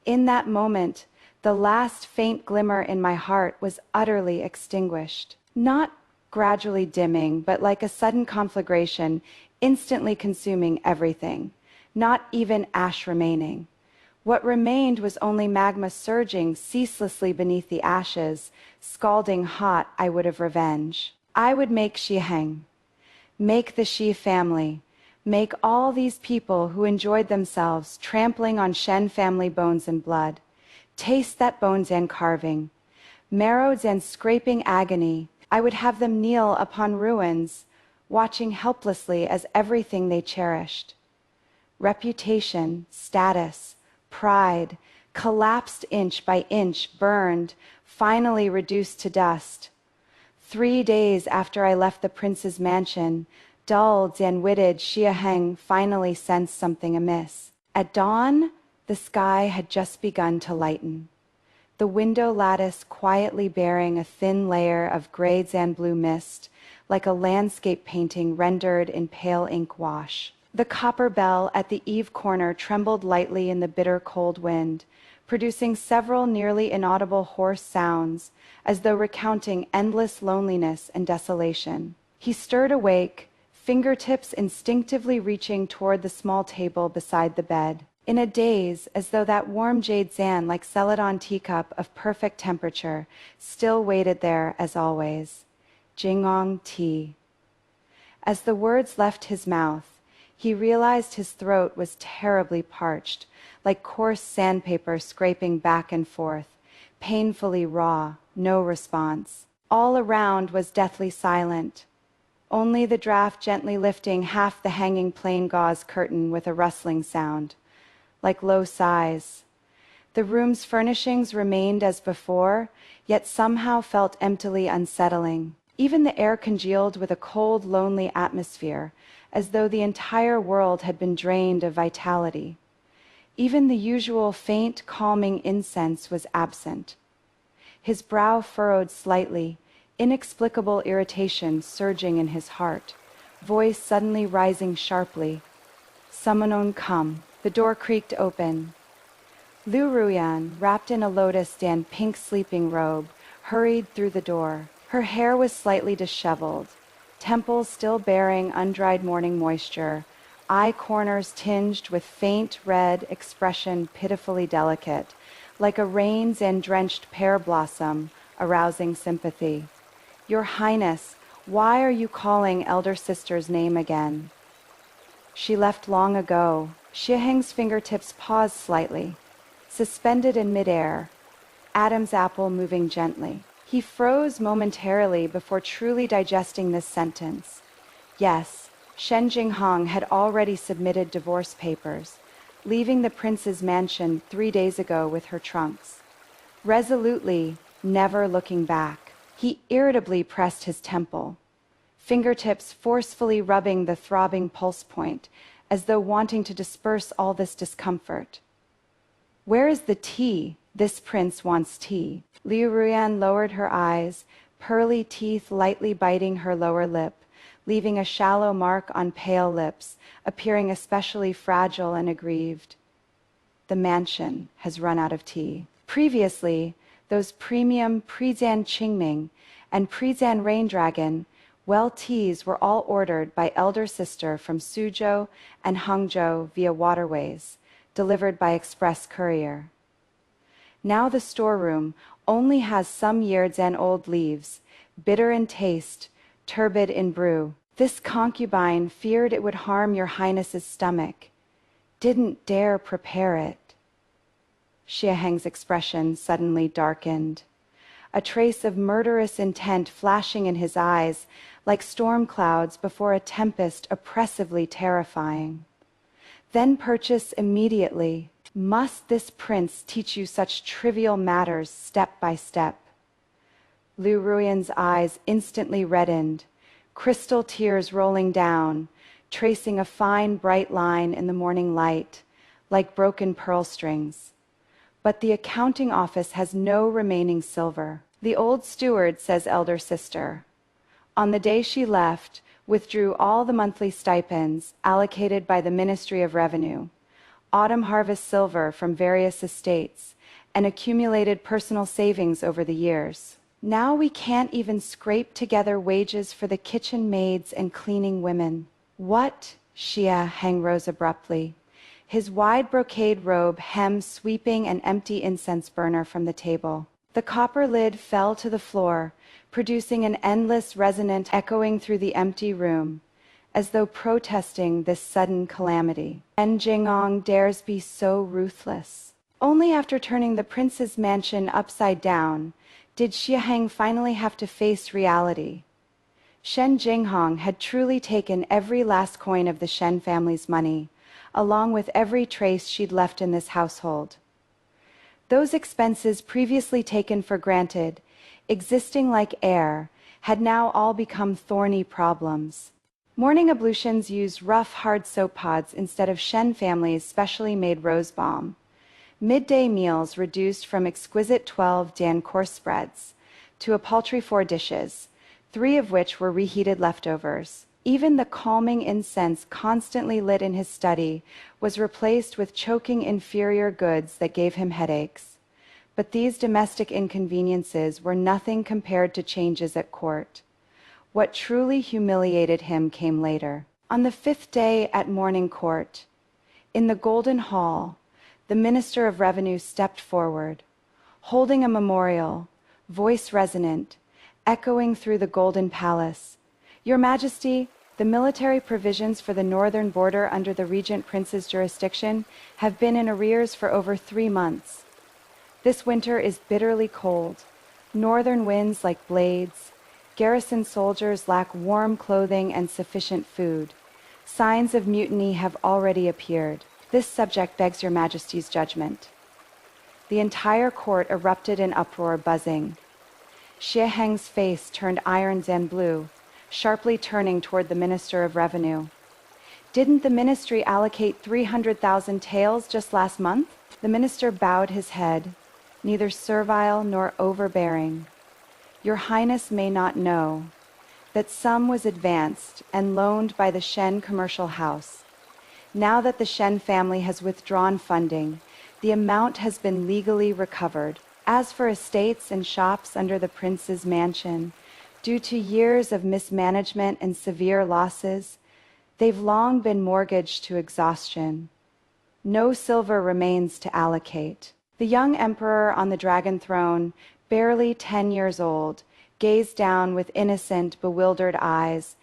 In that moment, the last faint glimmer in my heart was utterly extinguished. Not gradually dimming, but like a sudden conflagration, instantly consuming everything, not even ash remaining. What remained was only magma surging ceaselessly beneath the ashes, scalding hot. I would have revenge. I would make Xie Cheng, make the Xie family, make all these people who enjoyed themselves trampling on Shen family bones and blood, taste that bones and carving, marrows and scraping agony. I would have them kneel upon ruins, watching helplessly as everything they cherished, reputation, status, pride, collapsed inch by inch, burned, finally reduced to dust. 3 days after I left the prince's mansion, dull, dim-witted Xie Cheng finally sensed something amiss. At dawn, the sky had just begun to lighten. The window lattice quietly bearing a thin layer of gray and blue mist, like a landscape painting rendered in pale ink wash. The copper bell at the eave corner trembled lightly in the bitter cold wind, producing several nearly inaudible hoarse sounds, as though recounting endless loneliness and desolation. He stirred awake, fingertips instinctively reaching toward the small table beside the bed. In a daze, as though that warm jade zan like celadon teacup of perfect temperature still waited there as always. Jinghong tea. As the words left his mouth, he realized his throat was terribly parched, like coarse sandpaper scraping back and forth, painfully raw, no response. All around was deathly silent, only the draft gently lifting half the hanging plain gauze curtain with a rustling sound, like low sighs. The room's furnishings remained as before, yet somehow felt emptily unsettling. Even the air congealed with a cold, lonely atmosphere, as though the entire world had been drained of vitality. Even the usual faint, calming incense was absent. His brow furrowed slightly, inexplicable irritation surging in his heart, voice suddenly rising sharply. "Summonon come." The door creaked open. Liu Ruyan, wrapped in a lotus-dan pink sleeping robe, hurried through the door. Her hair was slightly disheveled, temples still bearing undried morning moisture, eye corners tinged with faint red, expression pitifully delicate, like a rain-drenched pear blossom, arousing sympathy. "Your Highness, why are you calling elder sister's name again?" "She left long ago." Xie Cheng's fingertips paused slightly, suspended in midair, Adam's apple moving gently. He froze momentarily before truly digesting this sentence. Yes, Shen Jinghong had already submitted divorce papers, leaving the prince's mansion 3 days ago with her trunks. Resolutely, never looking back, he irritably pressed his temple, fingertips forcefully rubbing the throbbing pulse point, as though wanting to disperse all this discomfort. "Where is the tea? This prince wants tea." Liu Ruyan lowered her eyes, pearly teeth lightly biting her lower lip, leaving a shallow mark on pale lips, appearing especially fragile and aggrieved. "The mansion has run out of tea." Previously, those premium Prizan Qingming and Prizan Rain Dragon well teas were all ordered by elder sister from Suzhou and Hangzhou via waterways, delivered by express courier. Now the storeroom only has some years and old leaves, bitter in taste, turbid in brew. This concubine feared it would harm your Highness's stomach, didn't dare prepare it. Xie Heng's expression suddenly darkened, a trace of murderous intent flashing in his eyes, like storm clouds before a tempest oppressively terrifying. "Then purchase immediately. Must this prince teach you such trivial matters step by step?" Liu Ruyan's eyes instantly reddened, crystal tears rolling down, tracing a fine bright line in the morning light, like broken pearl strings. "But the accounting office has no remaining silver. The old steward, says elder sister, on the day she left, withdrew all the monthly stipends allocated by the Ministry of Revenue, autumn harvest silver from various estates, and accumulated personal savings over the years. Now we can't even scrape together wages for the kitchen maids and cleaning women." "What?" Xie Heng rose abruptly, his wide brocade robe hem sweeping an empty incense burner from the table. The copper lid fell to the floor, producing an endless resonant echoing through the empty room, as though protesting this sudden calamity. "Shen Jinghong dares be so ruthless." Only after turning the prince's mansion upside down did Xie Heng finally have to face reality. Shen Jinghong had truly taken every last coin of the Shen family's money, along with every trace she'd left in this household. Those expenses previously taken for granted, existing like air, had now all become thorny problems. Morning ablutions used rough, hard soap pods instead of Shen family's specially made rose balm. Midday meals reduced from exquisite 12 dan course spreads to a paltry 4 dishes, 3 of which were reheated leftovers. Even the calming incense constantly lit in his study was replaced with choking inferior goods that gave him headaches. But these domestic inconveniences were nothing compared to changes at court. What truly humiliated him came later. On the 5th day at morning court, in the Golden Hall, the Minister of Revenue stepped forward, holding a memorial, voice resonant, echoing through the Golden Palace. Your Majesty, the military provisions for the northern border under the Regent Prince's jurisdiction have been in arrears for over 3 months. This winter is bitterly cold. Northern winds like blades. Garrison soldiers lack warm clothing and sufficient food. Signs of mutiny have already appeared. This subject begs your Majesty's judgment. The entire court erupted in uproar, buzzing. Xie Heng's face turned iron and blue, sharply turning toward the Minister of Revenue. Didn't the ministry allocate 300,000 taels just last month? The minister bowed his head, neither servile nor overbearing. Your Highness may not know that sum was advanced and loaned by the Shen commercial house. Now that the Shen family has withdrawn funding, the amount has been legally recovered. As for estates and shops under the prince's mansion, due to years of mismanagement and severe losses, they've long been mortgaged to exhaustion. No silver remains to allocate. The young emperor on the dragon throne, barely 10 years old, gazed down with innocent, bewildered eyes.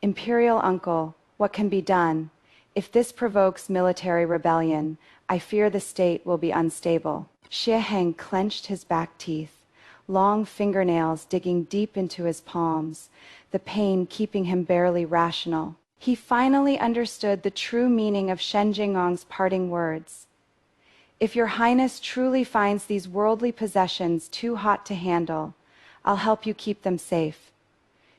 Imperial uncle, what can be done? If this provokes military rebellion, I fear the state will be unstable. Xie Heng clenched his back teeth, long fingernails digging deep into his palms, the pain keeping him barely rational. He finally understood the true meaning of Shen Jinghong's parting words. If your Highness truly finds these worldly possessions too hot to handle, I'll help you keep them safe.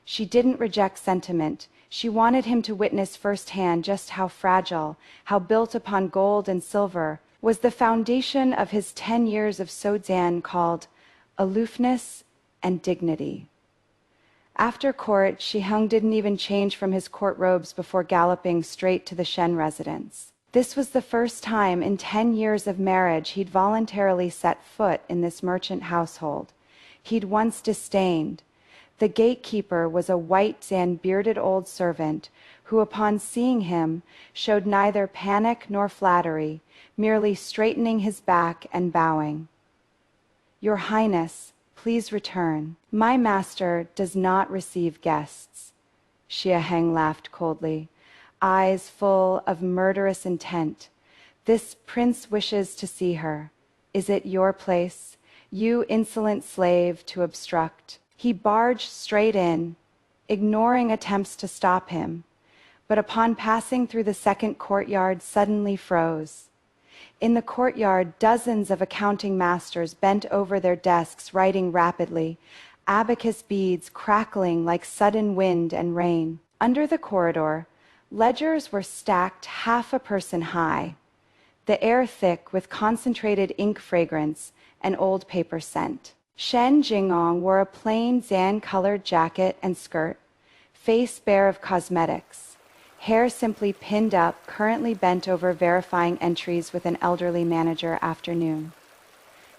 She didn't reject sentiment. She wanted him to witness firsthand just how fragile, how built upon gold and silver, was the foundation of his 10 years of Sodzian called aloofness and dignity. After court, Xiheng didn't even change from his court robes before galloping straight to the Shen residence. This was the first time in 10 years of marriage he'd voluntarily set foot in this merchant household. He'd once disdained. The gatekeeper was a white and bearded old servant who, upon seeing him, showed neither panic nor flattery, merely straightening his back and bowing. Your Highness, please return. My master does not receive guests. Xie Heng laughed coldly, eyes full of murderous intent. This prince wishes to see her. Is it your place, you insolent slave, to obstruct? He barged straight in, ignoring attempts to stop him, but upon passing through the second courtyard suddenly froze. In the courtyard, dozens of accounting masters bent over their desks, writing rapidly, abacus beads crackling like sudden wind and rain. Under the corridor, ledgers were stacked half a person high, the air thick with concentrated ink fragrance and old paper scent. Shen Jinghong wore a plain Zan-colored jacket and skirt, face bare of cosmetics, hair simply pinned up, currently bent over verifying entries with an elderly manager afternoon.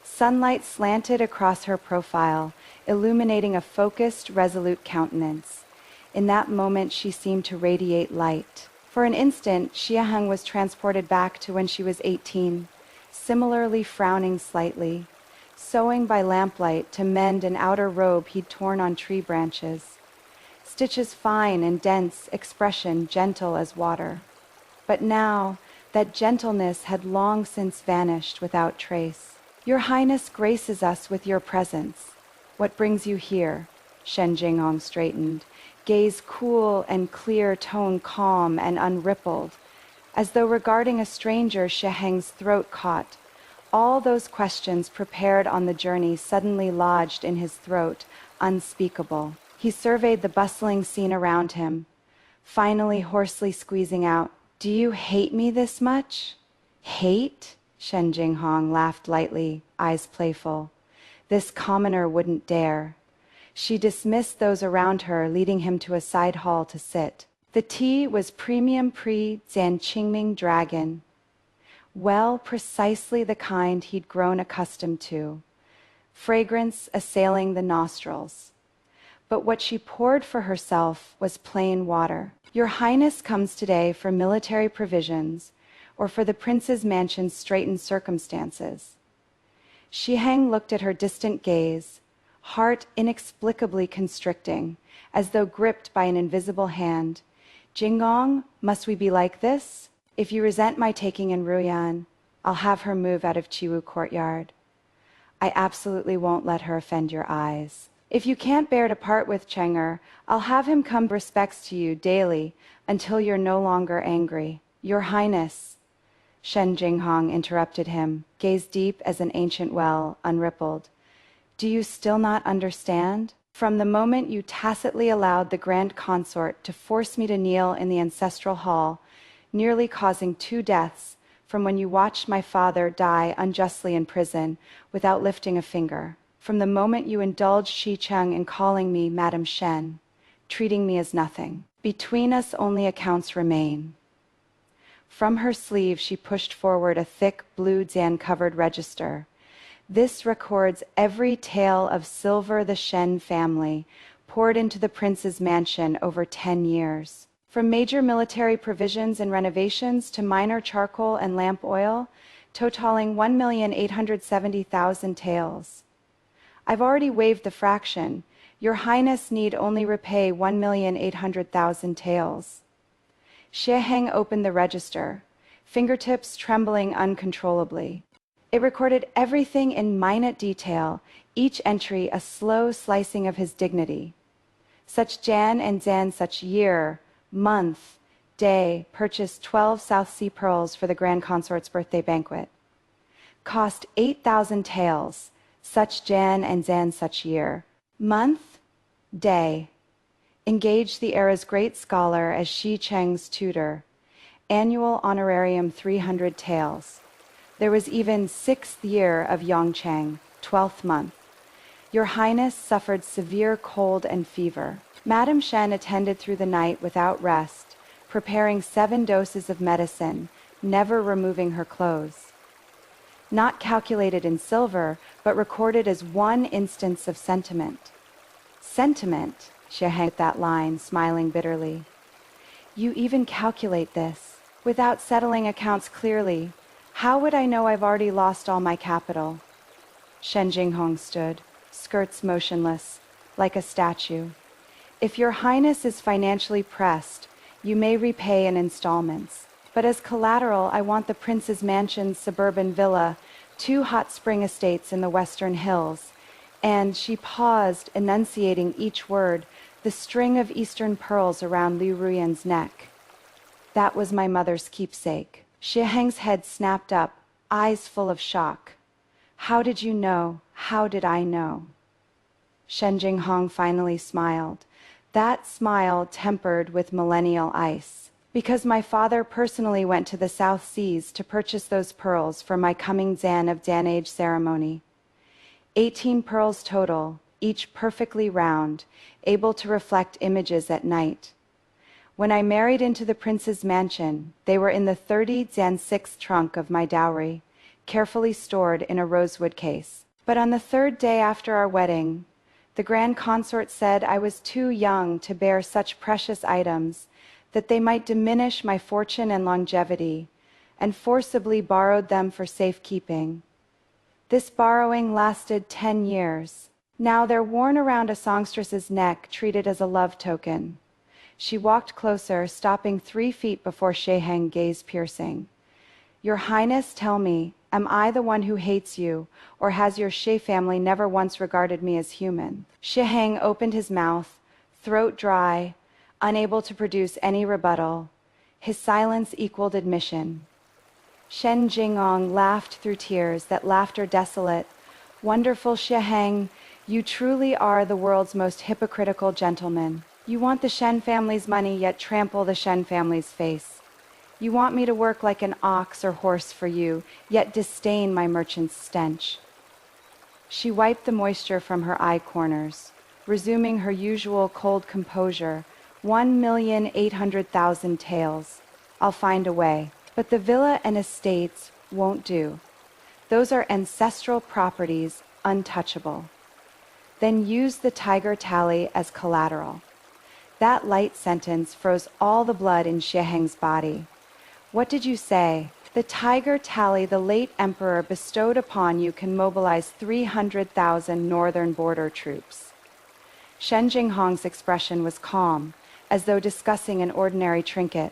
Sunlight slanted across her profile, illuminating a focused, resolute countenance. In that moment, she seemed to radiate light. For an instant, Xie Heng was transported back to when she was 18, similarly frowning slightly, sewing by lamplight to mend an outer robe he'd torn on tree branches. Stitches fine and dense, expression gentle as water. But now, that gentleness had long since vanished without trace. Your Highness graces us with your presence. What brings you here? Shen Jinghong straightened, gaze cool and clear, tone calm and unrippled. As though regarding a stranger, Xie Heng's throat caught. All those questions prepared on the journey suddenly lodged in his throat, unspeakable. He surveyed the bustling scene around him, finally hoarsely squeezing out, "Do you hate me this much?" "Hate?" Shen Jinghong laughed lightly, eyes playful. This commoner wouldn't dare. She dismissed those around her, leading him to a side hall to sit. The tea was premium pre-Zan Qingming dragon. Well, precisely the kind he'd grown accustomed to, fragrance assailing the nostrils. But what she poured for herself was plain water. Your Highness comes today for military provisions, or for the prince's mansion's straitened circumstances. Xie Cheng looked at her distant gaze, heart inexplicably constricting, as though gripped by an invisible hand. Jinghong, must we be like this? If you resent my taking in Ruyan, I'll have her move out of Chiwu courtyard. I absolutely won't let her offend your eyes. If you can't bear to part with Chenger, I'll have him come respects to you daily until you're no longer angry. Your Highness, Shen Jinghong interrupted him, gaze deep as an ancient well, unrippled. Do you still not understand? From the moment you tacitly allowed the Grand Consort to force me to kneel in the ancestral hall, nearly causing 2 deaths, from when you watched my father die unjustly in prison without lifting a finger, from the moment you indulged Xie Cheng in calling me Madam Shen, treating me as nothing. Between us only accounts remain. From her sleeve she pushed forward a thick blue Zan-covered register. This records every tale of silver the Shen family poured into the prince's mansion over 10 years. From major military provisions and renovations to minor charcoal and lamp oil, totaling 1,870,000 taels. I've already waived the fraction. Your Highness need only repay 1,800,000 taels. Xie Cheng opened the register, fingertips trembling uncontrollably. It recorded everything in minute detail, each entry a slow slicing of his dignity. Such Jan and Zan, such year, month, day, purchased 12 South Sea pearls for the Grand Consort's birthday banquet. Cost 8,000 taels, such Jan and Zan, such year, month, day. Engaged the era's great scholar as Xie Cheng's tutor. Annual honorarium 300 taels. There was even 6th year of Yongchang, 12th month. Your Highness suffered severe cold and fever. Madame Shen attended through the night without rest, preparing 7 doses of medicine, never removing her clothes. Not calculated in silver, but recorded as one instance of sentiment. Sentiment, Xie Cheng at that line, smiling bitterly. You even calculate this. Without settling accounts clearly, how would I know I've already lost all my capital? Shen Jinghong stood, skirts motionless, like a statue. If your Highness is financially pressed, you may repay in installments. But as collateral, I want the Prince's Mansion's suburban villa, 2 hot spring estates in the Western Hills, and she paused, enunciating each word, the string of Eastern pearls around Liu Ruyan's neck. That was my mother's keepsake. Xie Cheng's head snapped up, eyes full of shock. How did you know? How did I know? Shen Jinghong finally smiled, that smile tempered with millennial ice. Because my father personally went to the South Seas to purchase those pearls for my coming Zan of Danage ceremony. 18 pearls total, each perfectly round, able to reflect images at night. When I married into the prince's mansion, they were in the 30 Zan 6th trunk of my dowry, carefully stored in a rosewood case. But on the 3rd day after our wedding, the Grand Consort said I was too young to bear such precious items, that they might diminish my fortune and longevity, and forcibly borrowed them for safekeeping. This borrowing lasted 10 years. Now they're worn around a songstress's neck, treated as a love token. She walked closer, stopping 3 feet before Xie Cheng, gaze piercing. Your Highness, tell me, am I the one who hates you, or has your Xie family never once regarded me as human? Xie Cheng opened his mouth, throat dry, unable to produce any rebuttal. His silence equaled admission. Shen Jinghong laughed through tears, that laughter desolate. Wonderful Xie Cheng, you truly are the world's most hypocritical gentleman. You want the Shen family's money, yet trample the Shen family's face. You want me to work like an ox or horse for you, yet disdain my merchant's stench. She wiped the moisture from her eye corners, resuming her usual cold composure, 1,800,000 taels. I'll find a way. But the villa and estates won't do. Those are ancestral properties, untouchable. Then use the tiger tally as collateral. That light sentence froze all the blood in Xie Heng's body. What did you say? The tiger tally the late emperor bestowed upon you can mobilize 300,000 northern border troops. Shen Jinghong's expression was calm, as though discussing an ordinary trinket.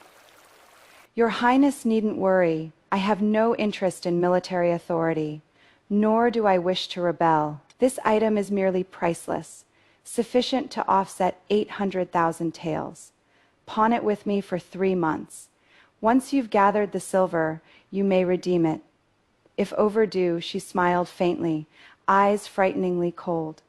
Your Highness needn't worry. I have no interest in military authority, nor do I wish to rebel. This item is merely priceless, sufficient to offset 800,000 taels. Pawn it with me for 3 months. Once you've gathered the silver, you may redeem it. If overdue, she smiled faintly, eyes frighteningly cold.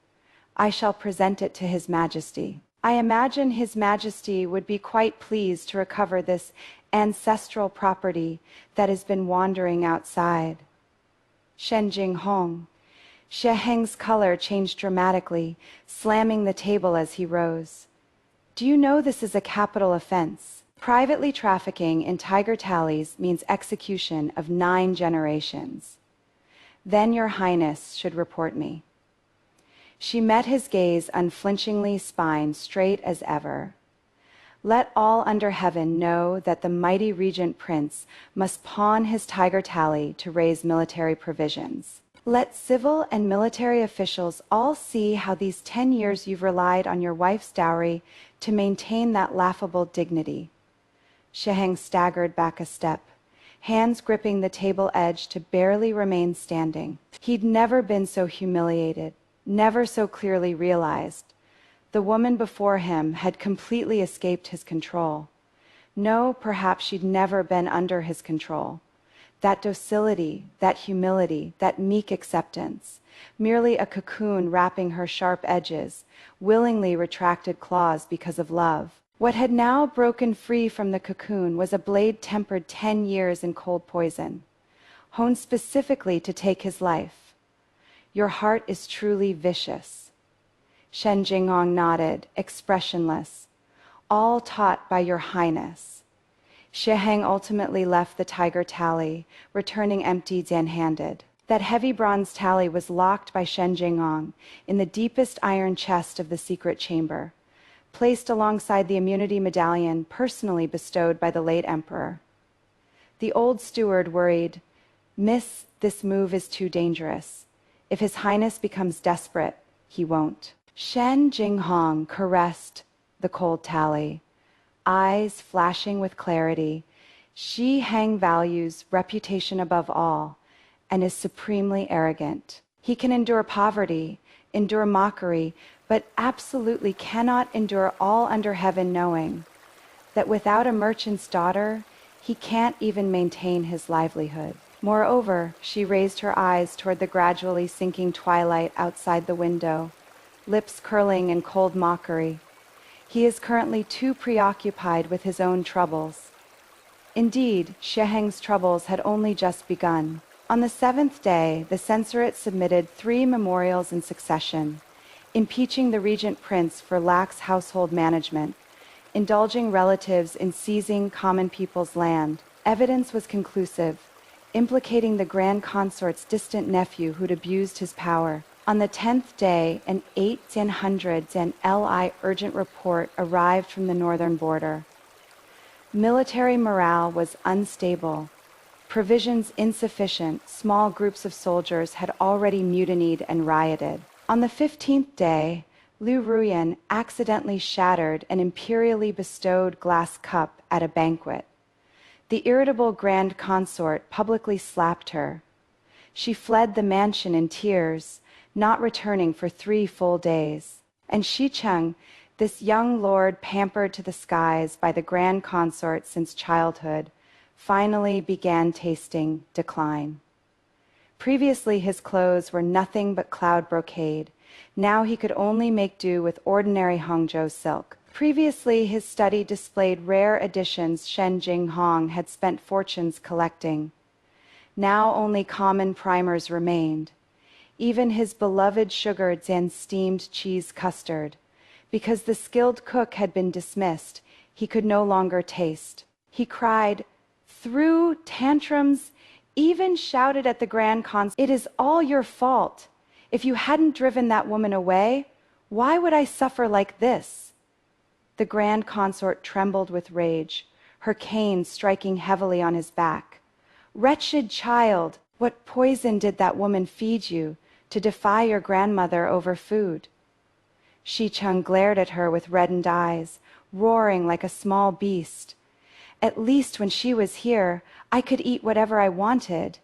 I shall present it to His Majesty. I imagine His Majesty would be quite pleased to recover this ancestral property that has been wandering outside. Shen Jinghong. Xie Heng's color changed dramatically, slamming the table as he rose. Do you know this is a capital offense? Privately trafficking in tiger tallies means execution of 9 generations. Then your Highness should report me. She met his gaze unflinchingly, spine straight as ever. Let all under heaven know that the mighty Regent Prince must pawn his tiger tally to raise military provisions. Let civil and military officials all see how these 10 years you've relied on your wife's dowry to maintain that laughable dignity. Xie Heng staggered back a step, hands gripping the table edge to barely remain standing. He'd never been so humiliated, never so clearly realized. The woman before him had completely escaped his control. No, perhaps she'd never been under his control. That docility, that humility, that meek acceptance, merely a cocoon wrapping her sharp edges, willingly retracted claws because of love. What had now broken free from the cocoon was a blade tempered 10 years in cold poison, honed specifically to take his life. Your heart is truly vicious. Shen Jinghong nodded, expressionless. All taught by your Highness. Xie Heng ultimately left the tiger tally, returning empty handed. That heavy bronze tally was locked by Shen Jinghong in the deepest iron chest of the secret chamber, placed alongside the immunity medallion personally bestowed by the late emperor. The old steward worried, Miss, this move is too dangerous. If His Highness becomes desperate, he won't. Shen Jinghong caressed the cold tally, eyes flashing with clarity. Xie Heng values reputation above all and is supremely arrogant. He can endure poverty, endure mockery, but absolutely cannot endure all under heaven knowing that without a merchant's daughter, he can't even maintain his livelihood. Moreover, she raised her eyes toward the gradually sinking twilight outside the window, lips curling in cold mockery. He is currently too preoccupied with his own troubles. Indeed, Xie Heng's troubles had only just begun. On the 7th day, the censorate submitted 3 memorials in succession, impeaching the Regent Prince for lax household management, indulging relatives in seizing common people's land. Evidence was conclusive, implicating the Grand Consort's distant nephew who'd abused his power. On the 10th day, an 800 LI urgent report arrived from the northern border. Military morale was unstable. Provisions insufficient, small groups of soldiers had already mutinied and rioted. On the 15th day, Liu Ruyan accidentally shattered an imperially bestowed glass cup at a banquet. The irritable Grand Consort publicly slapped her. She fled the mansion in tears, not returning for 3 full days. And Xie Cheng, this young lord pampered to the skies by the Grand Consort since childhood, finally began tasting decline. Previously his clothes were nothing but cloud brocade. Now he could only make do with ordinary Hangzhou silk. Previously his study displayed rare editions Shen Jinghong had spent fortunes collecting. Now only common primers remained. Even his beloved sugared and steamed cheese custard, Because the skilled cook had been dismissed, he could no longer taste. He cried, threw tantrums, even shouted at the Grand Consort, "It is all your fault. If you hadn't driven that woman away, why would I suffer like this?" The Grand Consort trembled with rage, her cane striking heavily on his back. "Wretched child, what poison did that woman feed you to defy your grandmother over food?" Xie Cheng glared at her with reddened eyes, roaring like a small beast. "At least when she was here, I could eat whatever I wanted.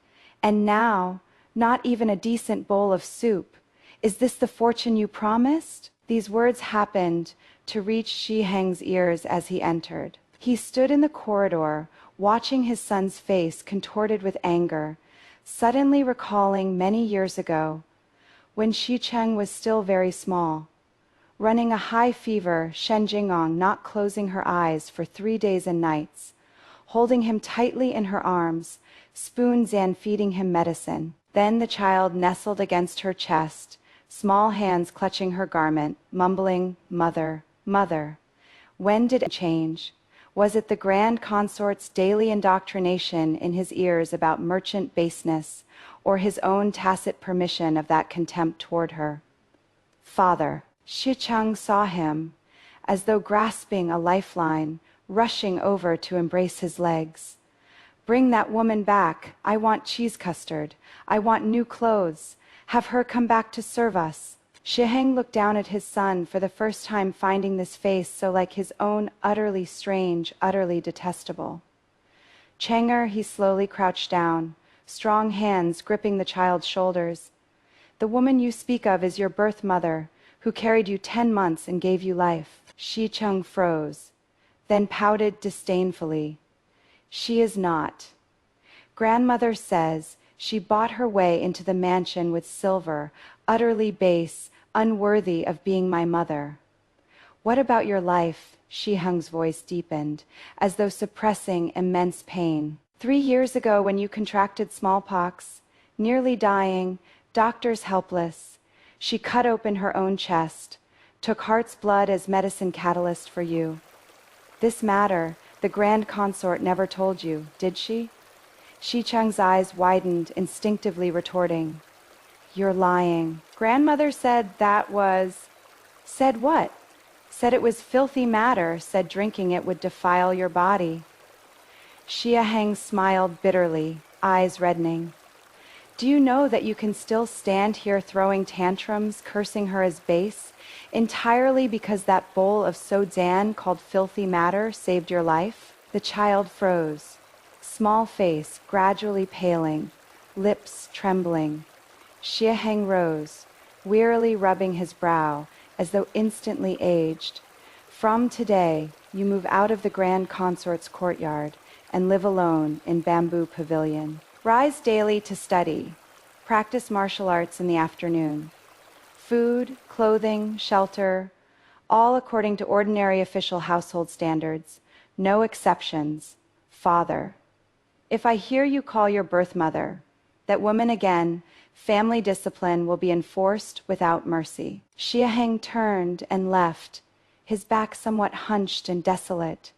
And now, not even a decent bowl of soup. Is this the fortune you promised?" These words happened to reach Xie Heng's ears as he entered. He stood in the corridor, watching his son's face contorted with anger, suddenly recalling many years ago, when Xie Cheng was still very small. Running a high fever, Shen Jinghong not closing her eyes for 3 days and nights, holding him tightly in her arms, spoon Zan feeding him medicine. Then the child nestled against her chest, small hands clutching her garment, mumbling, "Mother, mother." When did it change? Was it the Grand Consort's daily indoctrination in his ears about merchant baseness, or his own tacit permission of that contempt toward her? "Father." Xie Cheng saw him, as though grasping a lifeline, rushing over to embrace his legs. "Bring that woman back. I want cheese custard. I want new clothes. Have her come back to serve us." Xie Heng looked down at his son for the first time, finding this face so like his own, utterly strange, utterly detestable. "Chenger," he slowly crouched down, strong hands gripping the child's shoulders. "The woman you speak of is your birth mother, who carried you 10 months and gave you life." Xie Cheng froze, then pouted disdainfully. "She is not. Grandmother says she bought her way into the mansion with silver, utterly base, unworthy of being my mother." "What about your life?" Xie Heng's voice deepened, as though suppressing immense pain. 3 years ago, when you contracted smallpox, nearly dying, doctors helpless, she cut open her own chest, took heart's blood as medicine catalyst for you. This matter, the Grand Consort never told you, did she?" Xie Cheng's eyes widened, instinctively retorting, "You're lying. Grandmother said that was—" "Said what?" "Said it was filthy matter, said drinking it would defile your body." Xie Heng smiled bitterly, eyes reddening. "Do you know that you can still stand here throwing tantrums, cursing her as base, entirely because that bowl of sodan called filthy matter saved your life?" The child froze, small face gradually paling, lips trembling. Xie Heng rose, wearily rubbing his brow, as though instantly aged. "From today, you move out of the Grand Consort's courtyard and live alone in Bamboo Pavilion. Rise daily to study. Practice martial arts in the afternoon. Food, clothing, shelter, all according to ordinary official household standards. No exceptions. Father. If I hear you call your birth mother, that woman again, family discipline will be enforced without mercy." Xie Heng turned and left, his back somewhat hunched and desolate.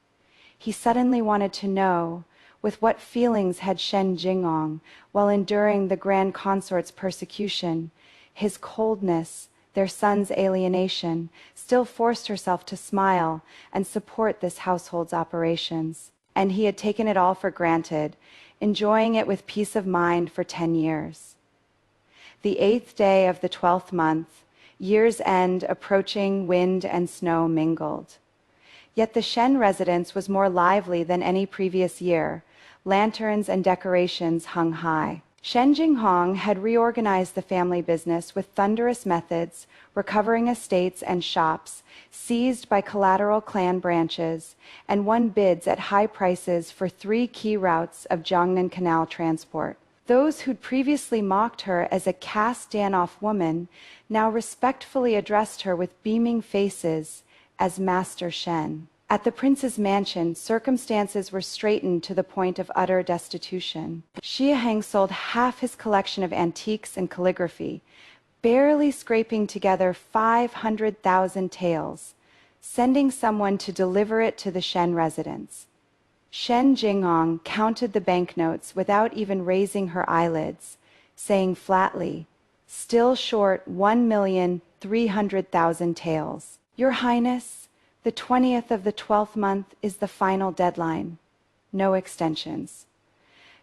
He suddenly wanted to know, with what feelings had Shen Jinghong, while enduring the Grand Consort's persecution, his coldness, their son's alienation, still forced herself to smile and support this household's operations. And he had taken it all for granted, enjoying it with peace of mind for 10 years. The 8th day of the 12th month, year's end approaching, wind and snow mingled. Yet the Shen residence was more lively than any previous year. Lanterns and decorations hung high. Shen Jinghong had reorganized the family business with thunderous methods, recovering estates and shops seized by collateral clan branches, and won bids at high prices for 3 key routes of Jiangnan Canal transport. Those who'd previously mocked her as a cast-off woman now respectfully addressed her with beaming faces as Master Shen. At the prince's mansion, circumstances were straitened to the point of utter destitution. Xie Heng sold half his collection of antiques and calligraphy, barely scraping together 500,000 taels, sending someone to deliver it to the Shen residence. Shen Jinghong counted the banknotes without even raising her eyelids, saying flatly, "Still short 1,300,000 taels. Your Highness, the 20th of the 12th month is the final deadline. No extensions."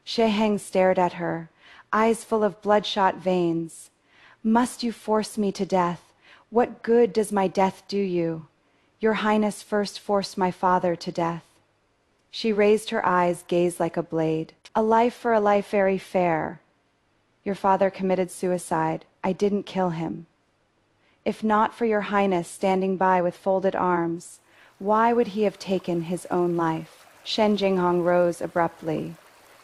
Xie Heng stared at her, eyes full of bloodshot veins. "Must you force me to death? What good does my death do you? Your Highness first forced my father to death." She raised her eyes, gaze like a blade. "A life for a life, very fair. Your father committed suicide. I didn't kill him. If not for your Highness standing by with folded arms, why would he have taken his own life?" Shen Jinghong rose abruptly,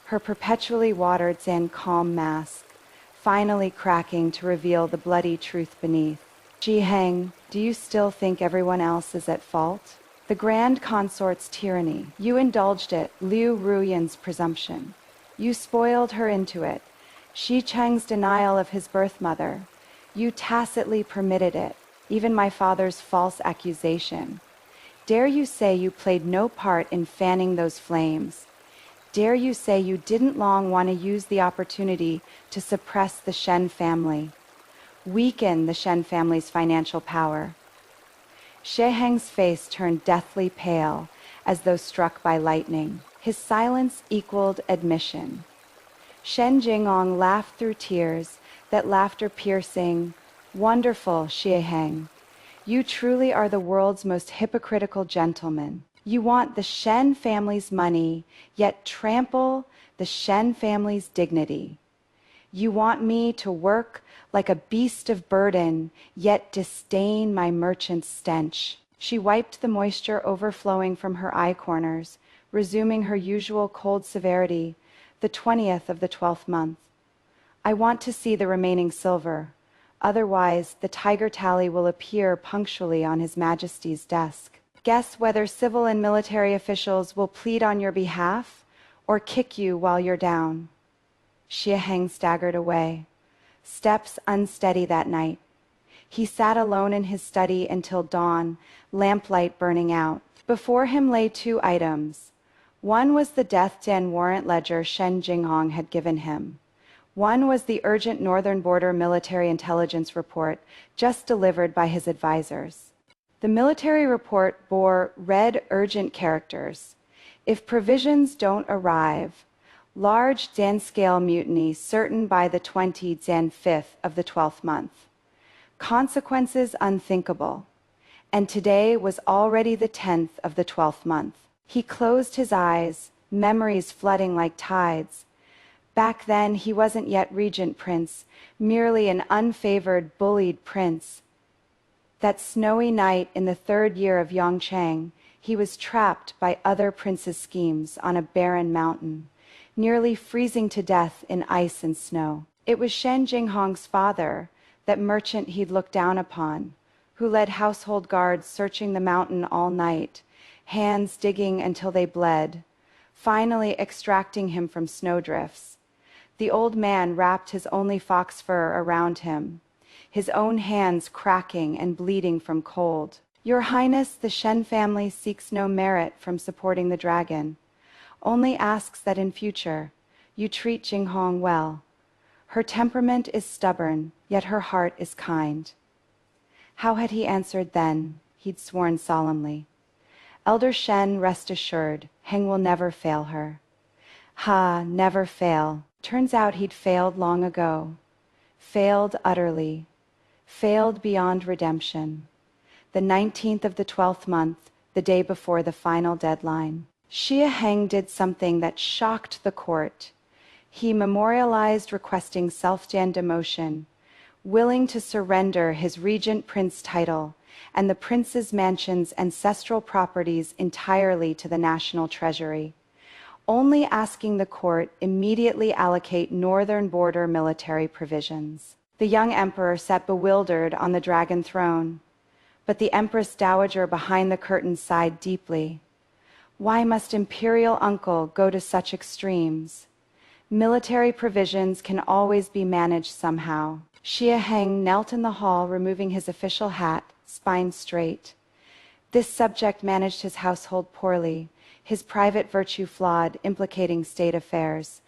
her perpetually watered and calm mask finally cracking to reveal the bloody truth beneath. "Xie Heng, do you still think everyone else is at fault? The Grand Consort's tyranny. You indulged it, Liu Ruyan's presumption. You spoiled her into it. Xie Cheng's denial of his birth mother. You tacitly permitted it, even my father's false accusation. Dare you say you played no part in fanning those flames? Dare you say you didn't long want to use the opportunity to suppress the Shen family, weaken the Shen family's financial power?" Xie Heng's face turned deathly pale, as though struck by lightning. His silence equaled admission. Shen Jinghong laughed through tears, that laughter piercing. "Wonderful, Xie Heng. You truly are the world's most hypocritical gentleman. You want the Shen family's money, yet trample the Shen family's dignity. You want me to work like a beast of burden, yet disdain my merchant's stench." She wiped the moisture overflowing from her eye corners, resuming her usual cold severity. "The 20th of the 12th month. I want to see the remaining silver. Otherwise, the tiger tally will appear punctually on His Majesty's desk. Guess whether civil and military officials will plead on your behalf or kick you while you're down." Xie Heng staggered away, steps unsteady that night. He sat alone in his study until dawn, lamplight burning out. Before him lay two items. One was the death warrant ledger Shen Jinghong had given him. One was the urgent Northern Border Military Intelligence Report just delivered by his advisors. The military report bore red urgent characters. "If provisions don't arrive, large scale mutiny certain by the 25th of the 12th month. Consequences unthinkable." And today was already the 10th of the 12th month. He closed his eyes, memories flooding like tides. Back then he wasn't yet Regent Prince, merely an unfavored, bullied prince. That snowy night in the 3rd year of Yongchang, he was trapped by other princes' schemes on a barren mountain, nearly freezing to death in ice and snow. It was Shen Jinghong's father, that merchant he'd looked down upon, who led household guards searching the mountain all night, hands digging until they bled, finally extracting him from snowdrifts. The old man wrapped his only fox fur around him, his own hands cracking and bleeding from cold. "Your Highness, the Shen family seeks no merit from supporting the dragon, only asks that in future you treat Jinghong well. Her temperament is stubborn, yet her heart is kind." How had he answered then? He'd sworn solemnly. "Elder Shen, rest assured, Heng will never fail her." Ha, never fail. Turns out he'd failed long ago. Failed utterly. Failed beyond redemption. The 19th of the 12th month, the day before the final deadline. Xie Heng did something that shocked the court. He memorialized requesting self-stand demotion, willing to surrender his regent prince title and the prince's mansion's ancestral properties entirely to the national treasury, only asking the court immediately allocate northern border military provisions. The young emperor sat bewildered on the dragon throne, but the empress dowager behind the curtain sighed deeply. Why must imperial uncle go to such extremes? Military provisions can always be managed somehow. Xie Heng knelt in the hall, removing his official hat, spine straight. This subject managed his household poorly, his private virtue flawed, implicating state affairs,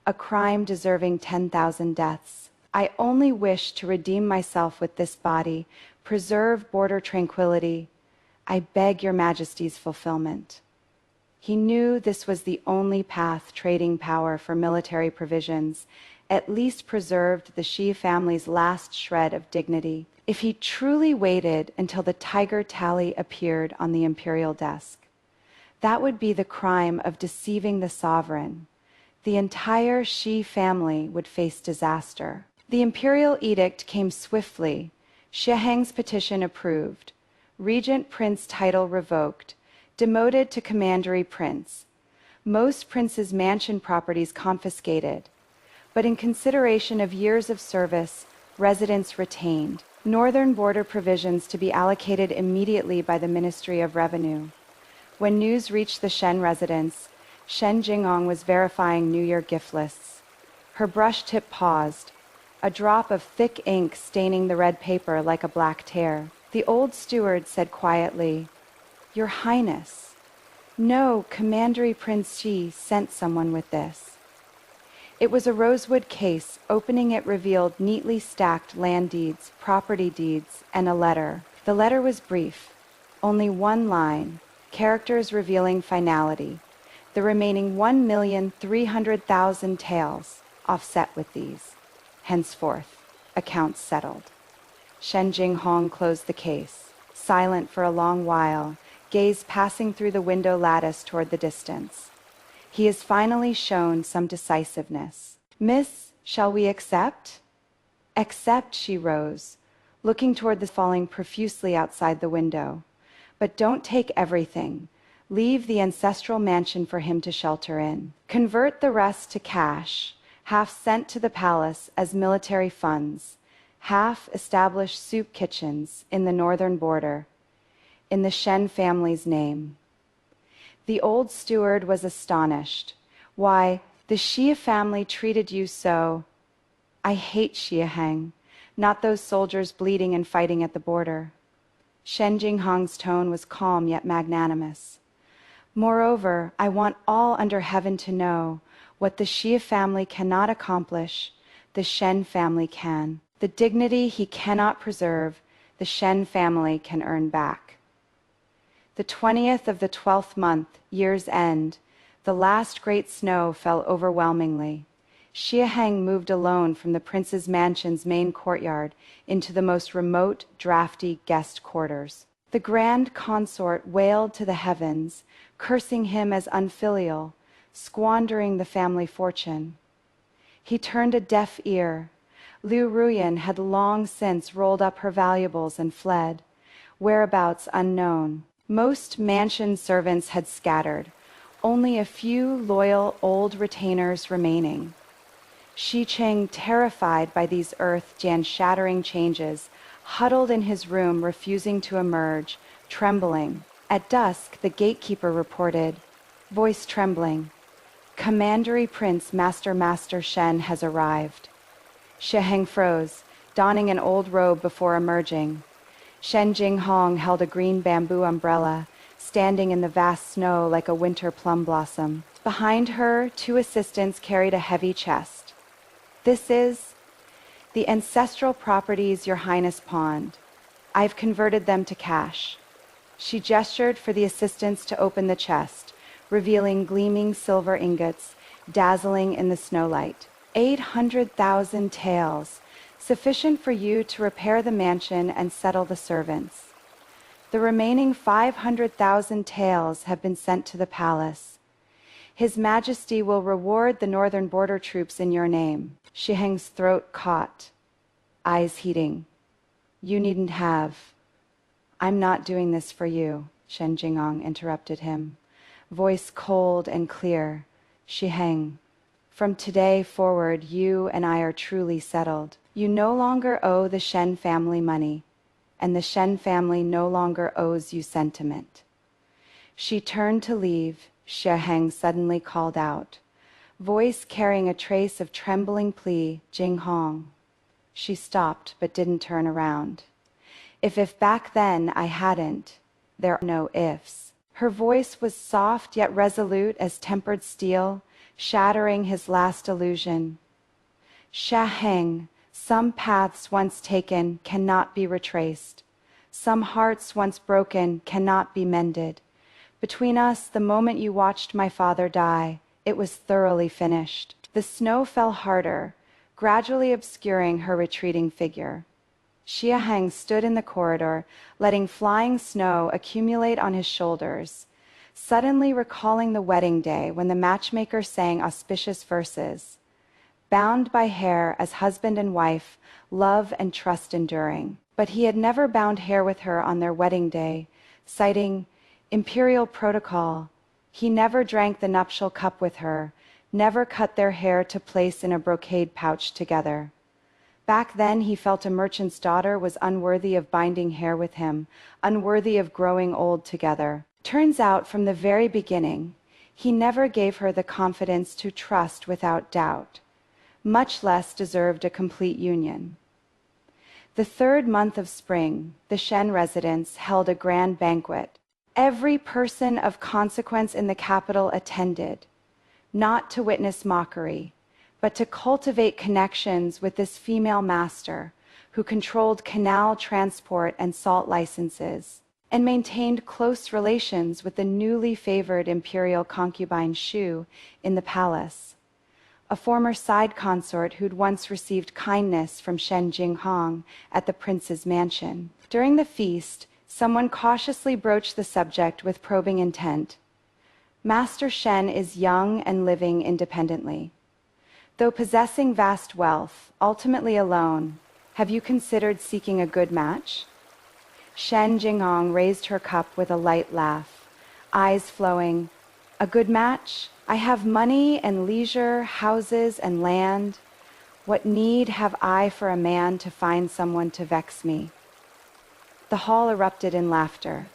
a crime deserving 10,000 deaths. I only wish to redeem myself with this body, preserve border tranquility. I beg your majesty's fulfillment. He knew this was the only path trading power for military provisions at least preserved the Xie family's last shred of dignity. If he truly waited until the tiger tally appeared on the imperial desk, that would be the crime of deceiving the sovereign. The entire Xie family would face disaster. The imperial edict came swiftly. Xie Heng's petition approved. Regent prince title revoked. Demoted to commandery prince. Most prince's mansion properties confiscated. But in consideration of years of service, residence retained. Northern border provisions to be allocated immediately by the Ministry of Revenue. When news reached the Shen residence, Shen Jinghong was verifying New Year gift lists. Her brush tip paused, a drop of thick ink staining the red paper like a black tear. The old steward said quietly, "Your Highness, no, Commandery Prince Xi sent someone with this." It was a rosewood case. Opening it revealed neatly stacked land deeds, property deeds, and a letter. The letter was brief, only one line, characters revealing finality. The remaining 1,300,000 taels offset with these. Henceforth, accounts settled. Shen Jinghong closed the case, silent for a long while, gaze passing through the window lattice toward the distance. He has finally shown some decisiveness. "Miss, shall we accept?" "Accept," she rose, looking toward the falling profusely outside the window. "But don't take everything. Leave the ancestral mansion for him to shelter in. Convert the rest to cash, half sent to the palace as military funds, half establish soup kitchens in the northern border, in the Shen family's name." The old steward was astonished. "Why, the Xie family treated you so—" "I hate Xie Heng, not those soldiers bleeding and fighting at the border." Shen Jinghong's tone was calm yet magnanimous. "Moreover, I want all under heaven to know what the Xie family cannot accomplish, the Shen family can. The dignity he cannot preserve, the Shen family can earn back." The 20th of the 12th month, year's end, the last great snow fell overwhelmingly. Xie Heng moved alone from the prince's mansion's main courtyard into the most remote, drafty guest quarters. The grand consort wailed to the heavens, cursing him as unfilial, squandering the family fortune. He turned a deaf ear. Liu Ruyan had long since rolled up her valuables and fled, whereabouts unknown. Most mansion servants had scattered, only a few loyal old retainers remaining. Xie Cheng, terrified by these earth-shattering changes, huddled in his room, refusing to emerge, trembling. At dusk, the gatekeeper reported, voice trembling, "Commandery Prince Master Shen has arrived." Xie Heng froze, donning an old robe before emerging. Shen Jinghong held a green bamboo umbrella, standing in the vast snow like a winter plum blossom. Behind her, two assistants carried a heavy chest. "This is the ancestral properties Your Highness pawned. I've converted them to cash." She gestured for the assistants to open the chest, revealing gleaming silver ingots, dazzling in the snowlight. 800,000 taels, sufficient for you to repair the mansion and settle the servants. The remaining 500,000 taels have been sent to the palace. His Majesty will reward the northern border troops in your name. Xie Heng's throat caught, eyes heating. "You needn't have. I'm not doing this for you," Shen Jinghong interrupted him, voice cold and clear. "Xie Heng, from today forward, you and I are truly settled. You no longer owe the Shen family money, and the Shen family no longer owes you sentiment." She turned to leave. Xie Heng suddenly called out, voice carrying a trace of trembling plea, "Jinghong." She stopped but didn't turn around. If back then I hadn't, there are no ifs. Her voice was soft yet resolute as tempered steel, shattering his last illusion. Heng, some paths once taken cannot be retraced. Some hearts once broken cannot be mended. Between us, the moment you watched my father die, it was thoroughly finished. The snow fell harder, gradually obscuring her retreating figure. Xie Cheng stood in the corridor, letting flying snow accumulate on his shoulders, suddenly recalling the wedding day when the matchmaker sang auspicious verses. Bound by hair as husband and wife, love and trust enduring. But he had never bound hair with her on their wedding day, citing imperial protocol. He never drank the nuptial cup with her, never cut their hair to place in a brocade pouch together. Back then he felt a merchant's daughter was unworthy of binding hair with him, unworthy of growing old together. Turns out from the very beginning, he never gave her the confidence to trust without doubt, much less deserved a complete union. The third month of spring, the Shen residence held a grand banquet. Every person of consequence in the capital attended, not to witness mockery, but to cultivate connections with this female master who controlled canal transport and salt licenses, and maintained close relations with the newly favored imperial concubine Shu in the palace, a former side consort who'd once received kindness from Shen Jinghong at the prince's mansion. During the feast, someone cautiously broached the subject with probing intent. Master Shen is young and living independently. Though possessing vast wealth, ultimately alone, have you considered seeking a good match? Shen Jinghong raised her cup with a light laugh, eyes flowing. A good match? I have money and leisure, houses and land. What need have I for a man to find someone to vex me? The hall erupted in laughter.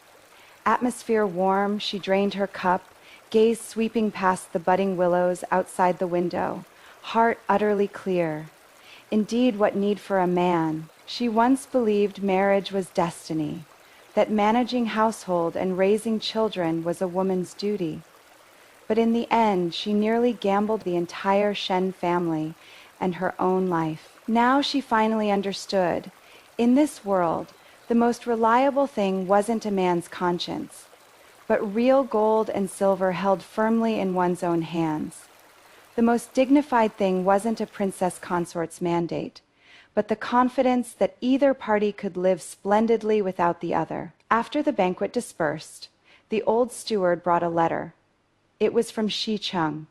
Atmosphere warm, she drained her cup, gaze sweeping past the budding willows outside the window, heart utterly clear. Indeed, what need for a man? She once believed marriage was destiny, that managing household and raising children was a woman's duty. But in the end, she nearly gambled the entire Shen family and her own life. Now she finally understood. In this world, the most reliable thing wasn't a man's conscience, but real gold and silver held firmly in one's own hands. The most dignified thing wasn't a princess consort's mandate, but the confidence that either party could live splendidly without the other. After the banquet dispersed, the old steward brought a letter. It was from Xie Cheng.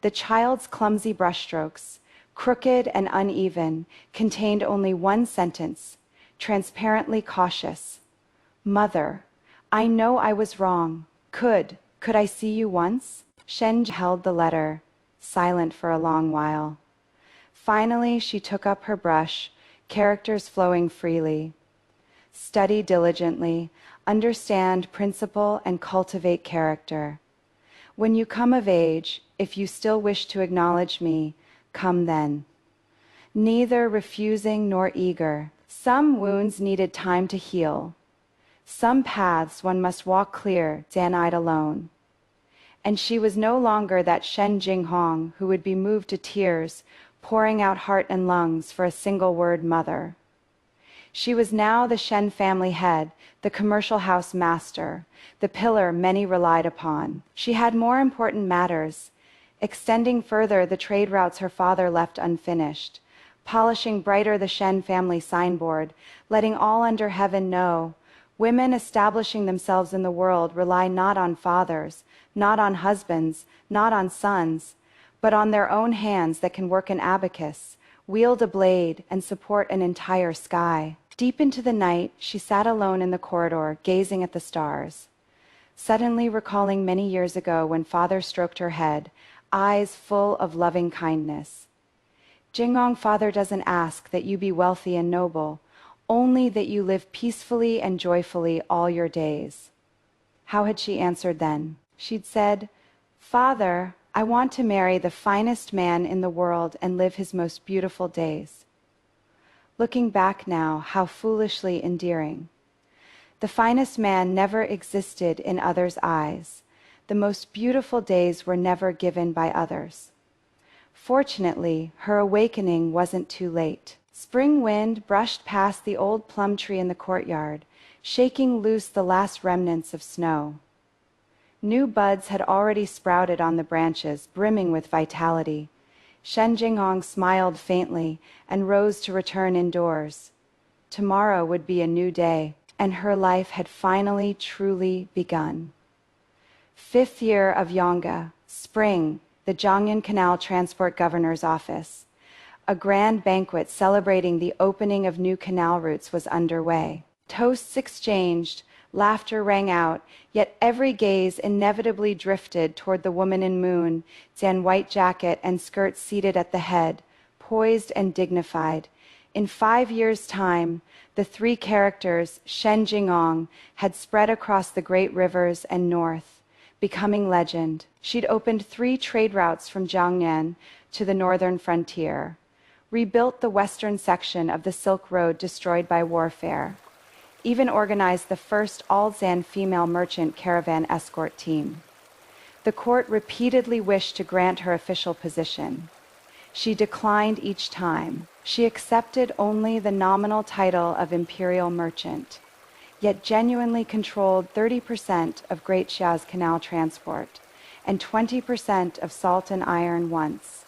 The child's clumsy brushstrokes, crooked and uneven, contained only one sentence, transparently cautious. Mother, I know I was wrong. Could I see you once? Shen held the letter, silent for a long while. Finally, she took up her brush, characters flowing freely. Study diligently, understand principle, and cultivate character. When you come of age, if you still wish to acknowledge me, come then. Neither refusing nor eager. Some wounds needed time to heal. Some paths one must walk clear, Dan-eyed alone. And she was no longer that Shen Jinghong who would be moved to tears, pouring out heart and lungs for a single word, mother. She was now the Shen family head, the commercial house master, the pillar many relied upon. She had more important matters, extending further the trade routes her father left unfinished, polishing brighter the Shen family signboard, letting all under heaven know, women establishing themselves in the world rely not on fathers, not on husbands, not on sons, but on their own hands that can work an abacus, wield a blade, and support an entire sky. Deep into the night, she sat alone in the corridor, gazing at the stars. Suddenly recalling many years ago when father stroked her head, eyes full of loving kindness. Jinghong, father doesn't ask that you be wealthy and noble, only that you live peacefully and joyfully all your days. How had she answered then? She'd said, Father, I want to marry the finest man in the world and live his most beautiful days. Looking back now, how foolishly endearing. The finest man never existed in others' eyes. The most beautiful days were never given by others. Fortunately, her awakening wasn't too late. Spring wind brushed past the old plum tree in the courtyard, shaking loose the last remnants of snow. New buds had already sprouted on the branches, brimming with vitality. Shen Jinghong smiled faintly and rose to return indoors. Tomorrow would be a new day, and her life had finally truly begun. 5th year of Yonga, spring, the Jiangyan Canal Transport Governor's Office. A grand banquet celebrating the opening of new canal routes was underway. Toasts exchanged, laughter rang out, yet every gaze inevitably drifted toward the woman in moon, Jian white jacket and skirt seated at the head, poised and dignified. In 5 years' time, the 3 characters, Shen Jinghong, had spread across the great rivers and north, becoming legend. She'd opened 3 trade routes from Jiangnan to the northern frontier, rebuilt the western section of the Silk Road destroyed by warfare, even organized the first all-Zan female merchant caravan escort team. The court repeatedly wished to grant her official position. She declined each time. She accepted only the nominal title of imperial merchant, yet genuinely controlled 30% of Great Xia's canal transport and 20% of salt and iron once.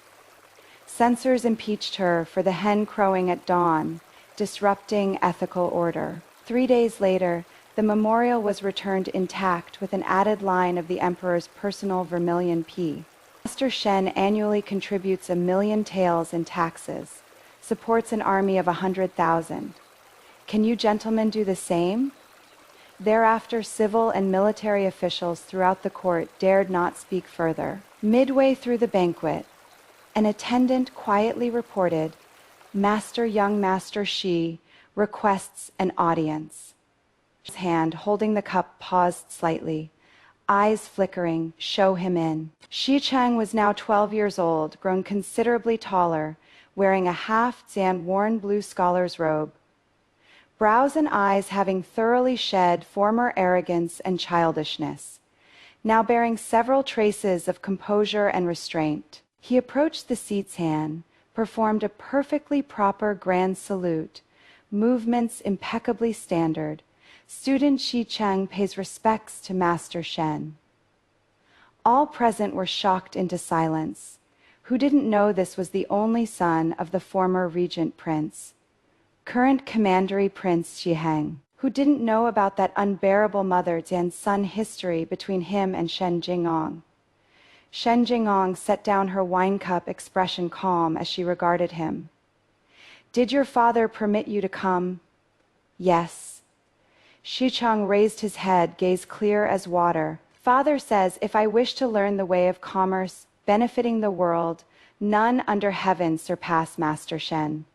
Censors impeached her for the hen crowing at dawn, disrupting ethical order. 3 days later, the memorial was returned intact with an added line of the emperor's personal vermilion P. Master Shen annually contributes 1 million taels in taxes, supports an army of 100,000. Can you gentlemen do the same? Thereafter, civil and military officials throughout the court dared not speak further. Midway through the banquet, an attendant quietly reported, Young Master Xi requests an audience. His hand, holding the cup, paused slightly. Eyes flickering, show him in. Xie Cheng was now 12 years old, grown considerably taller, wearing a half-Zan worn blue scholar's robe. Brows and eyes having thoroughly shed former arrogance and childishness, now bearing several traces of composure and restraint. He approached the seat's hand, performed a perfectly proper grand salute, movements impeccably standard. Student Xie Cheng pays respects to Master Shen. All present were shocked into silence. Who didn't know this was the only son of the former Regent Prince, current Commandery Prince Heng? Who didn't know about that unbearable mother and son history between him and Shen Jinghong? Shen Jinghong set down her wine cup, expression calm as she regarded him. Did your father permit you to come? Yes. Xie Cheng raised his head, gaze clear as water. Father says if I wish to learn the way of commerce, benefiting the world, none under heaven surpass Master Shen.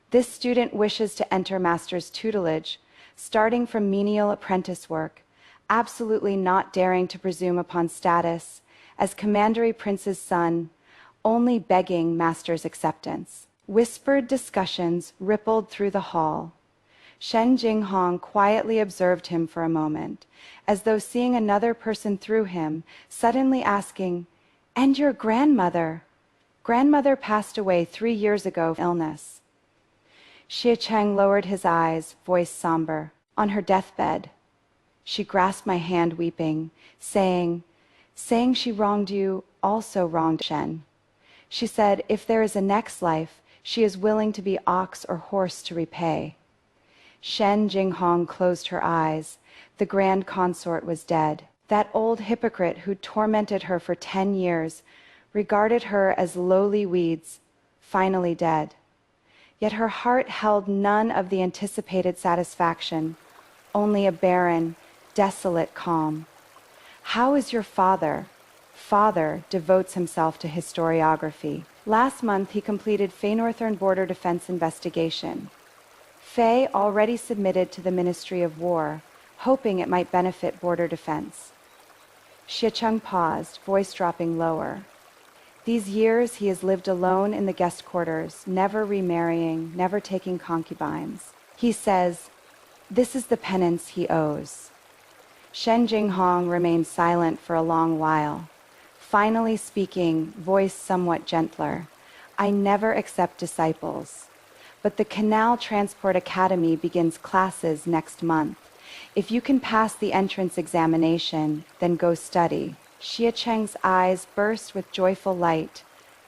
This student wishes to enter Master's tutelage, starting from menial apprentice work, absolutely not daring to presume upon status, as Commandery Prince's son, only begging Master's acceptance. Whispered discussions rippled through the hall. Shen Jinghong quietly observed him for a moment, as though seeing another person through him, suddenly asking, "And your grandmother?" Grandmother passed away 3 years ago of illness. Xie Cheng lowered his eyes, voice somber. On her deathbed. She grasped my hand weeping, saying she wronged you, also wronged Shen. She said if there is a next life, she is willing to be ox or horse to repay. Shen Jinghong closed her eyes. The grand consort was dead. That old hypocrite who tormented her for 10 years, regarded her as lowly weeds, finally dead. Yet her heart held none of the anticipated satisfaction, only a barren, desolate calm. How is your father? Father devotes himself to historiography. Last month he completed Fei Northern Border Defense investigation. Fei already submitted to the Ministry of War, hoping it might benefit border defense. Xie Cheng paused, voice dropping lower. These years he has lived alone in the guest quarters, never remarrying, never taking concubines. He says, This is the penance he owes. Shen Jinghong remained silent for a long while, finally speaking, voice somewhat gentler. I never accept disciples. But the Canal Transport Academy begins classes next month. If you can pass the entrance examination, then go study. Xie Cheng's eyes burst with joyful light,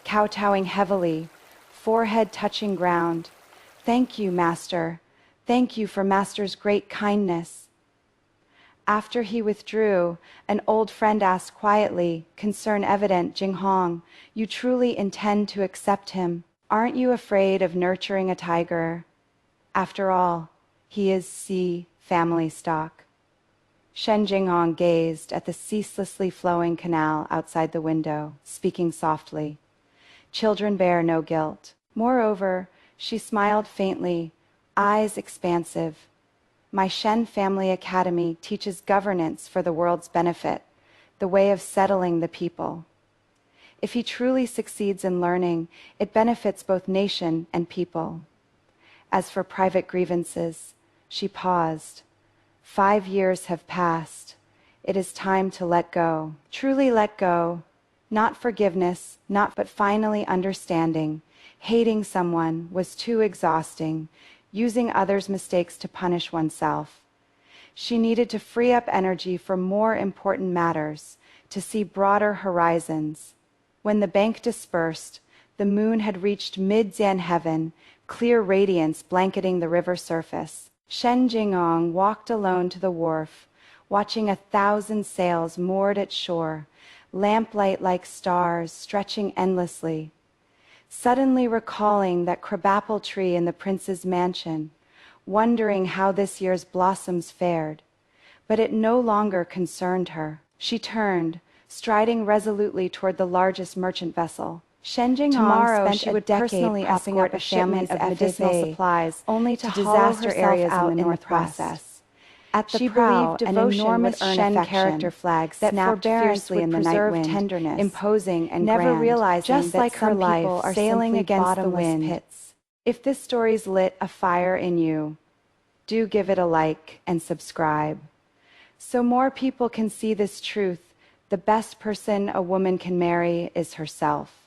kowtowing heavily, forehead touching ground. Thank you, Master. Thank you for Master's great kindness. After he withdrew, an old friend asked quietly, concern evident, Jinghong, you truly intend to accept him? Aren't you afraid of nurturing a tiger? After all, he is Xie family stock. Shen Jinghong gazed at the ceaselessly flowing canal outside the window, speaking softly. Children bear no guilt. Moreover, she smiled faintly, eyes expansive. My Shen Family Academy teaches governance for the world's benefit, the way of settling the people. If he truly succeeds in learning, it benefits both nation and people. As for private grievances, she paused. 5 years have passed. It is time to let go. Truly let go. Not forgiveness, but finally understanding. Hating someone was too exhausting, using others' mistakes to punish oneself. She needed to free up energy for more important matters, to see broader horizons. When the bank dispersed, the moon had reached mid-Zen heaven, clear radiance blanketing the river surface. Shen Jinghong walked alone to the wharf, watching 1,000 sails moored at shore, lamplight like stars stretching endlessly. Suddenly recalling that crabapple tree in the prince's mansion, wondering how this year's blossoms fared. But it no longer concerned her. She turned, striding resolutely toward the largest merchant vessel. Shen Jinghong spent she would personally escort a shipment of medicinal supplies, only to disaster areas out in the northwest. At the prow, an enormous Shen character flag snapped fiercely in the night wind, tenderness, imposing and never grand, realizing just that like her life are sailing against the wind. Pits. If this story's lit a fire in you, do give it a like and subscribe, so more people can see this truth. The best person a woman can marry is herself.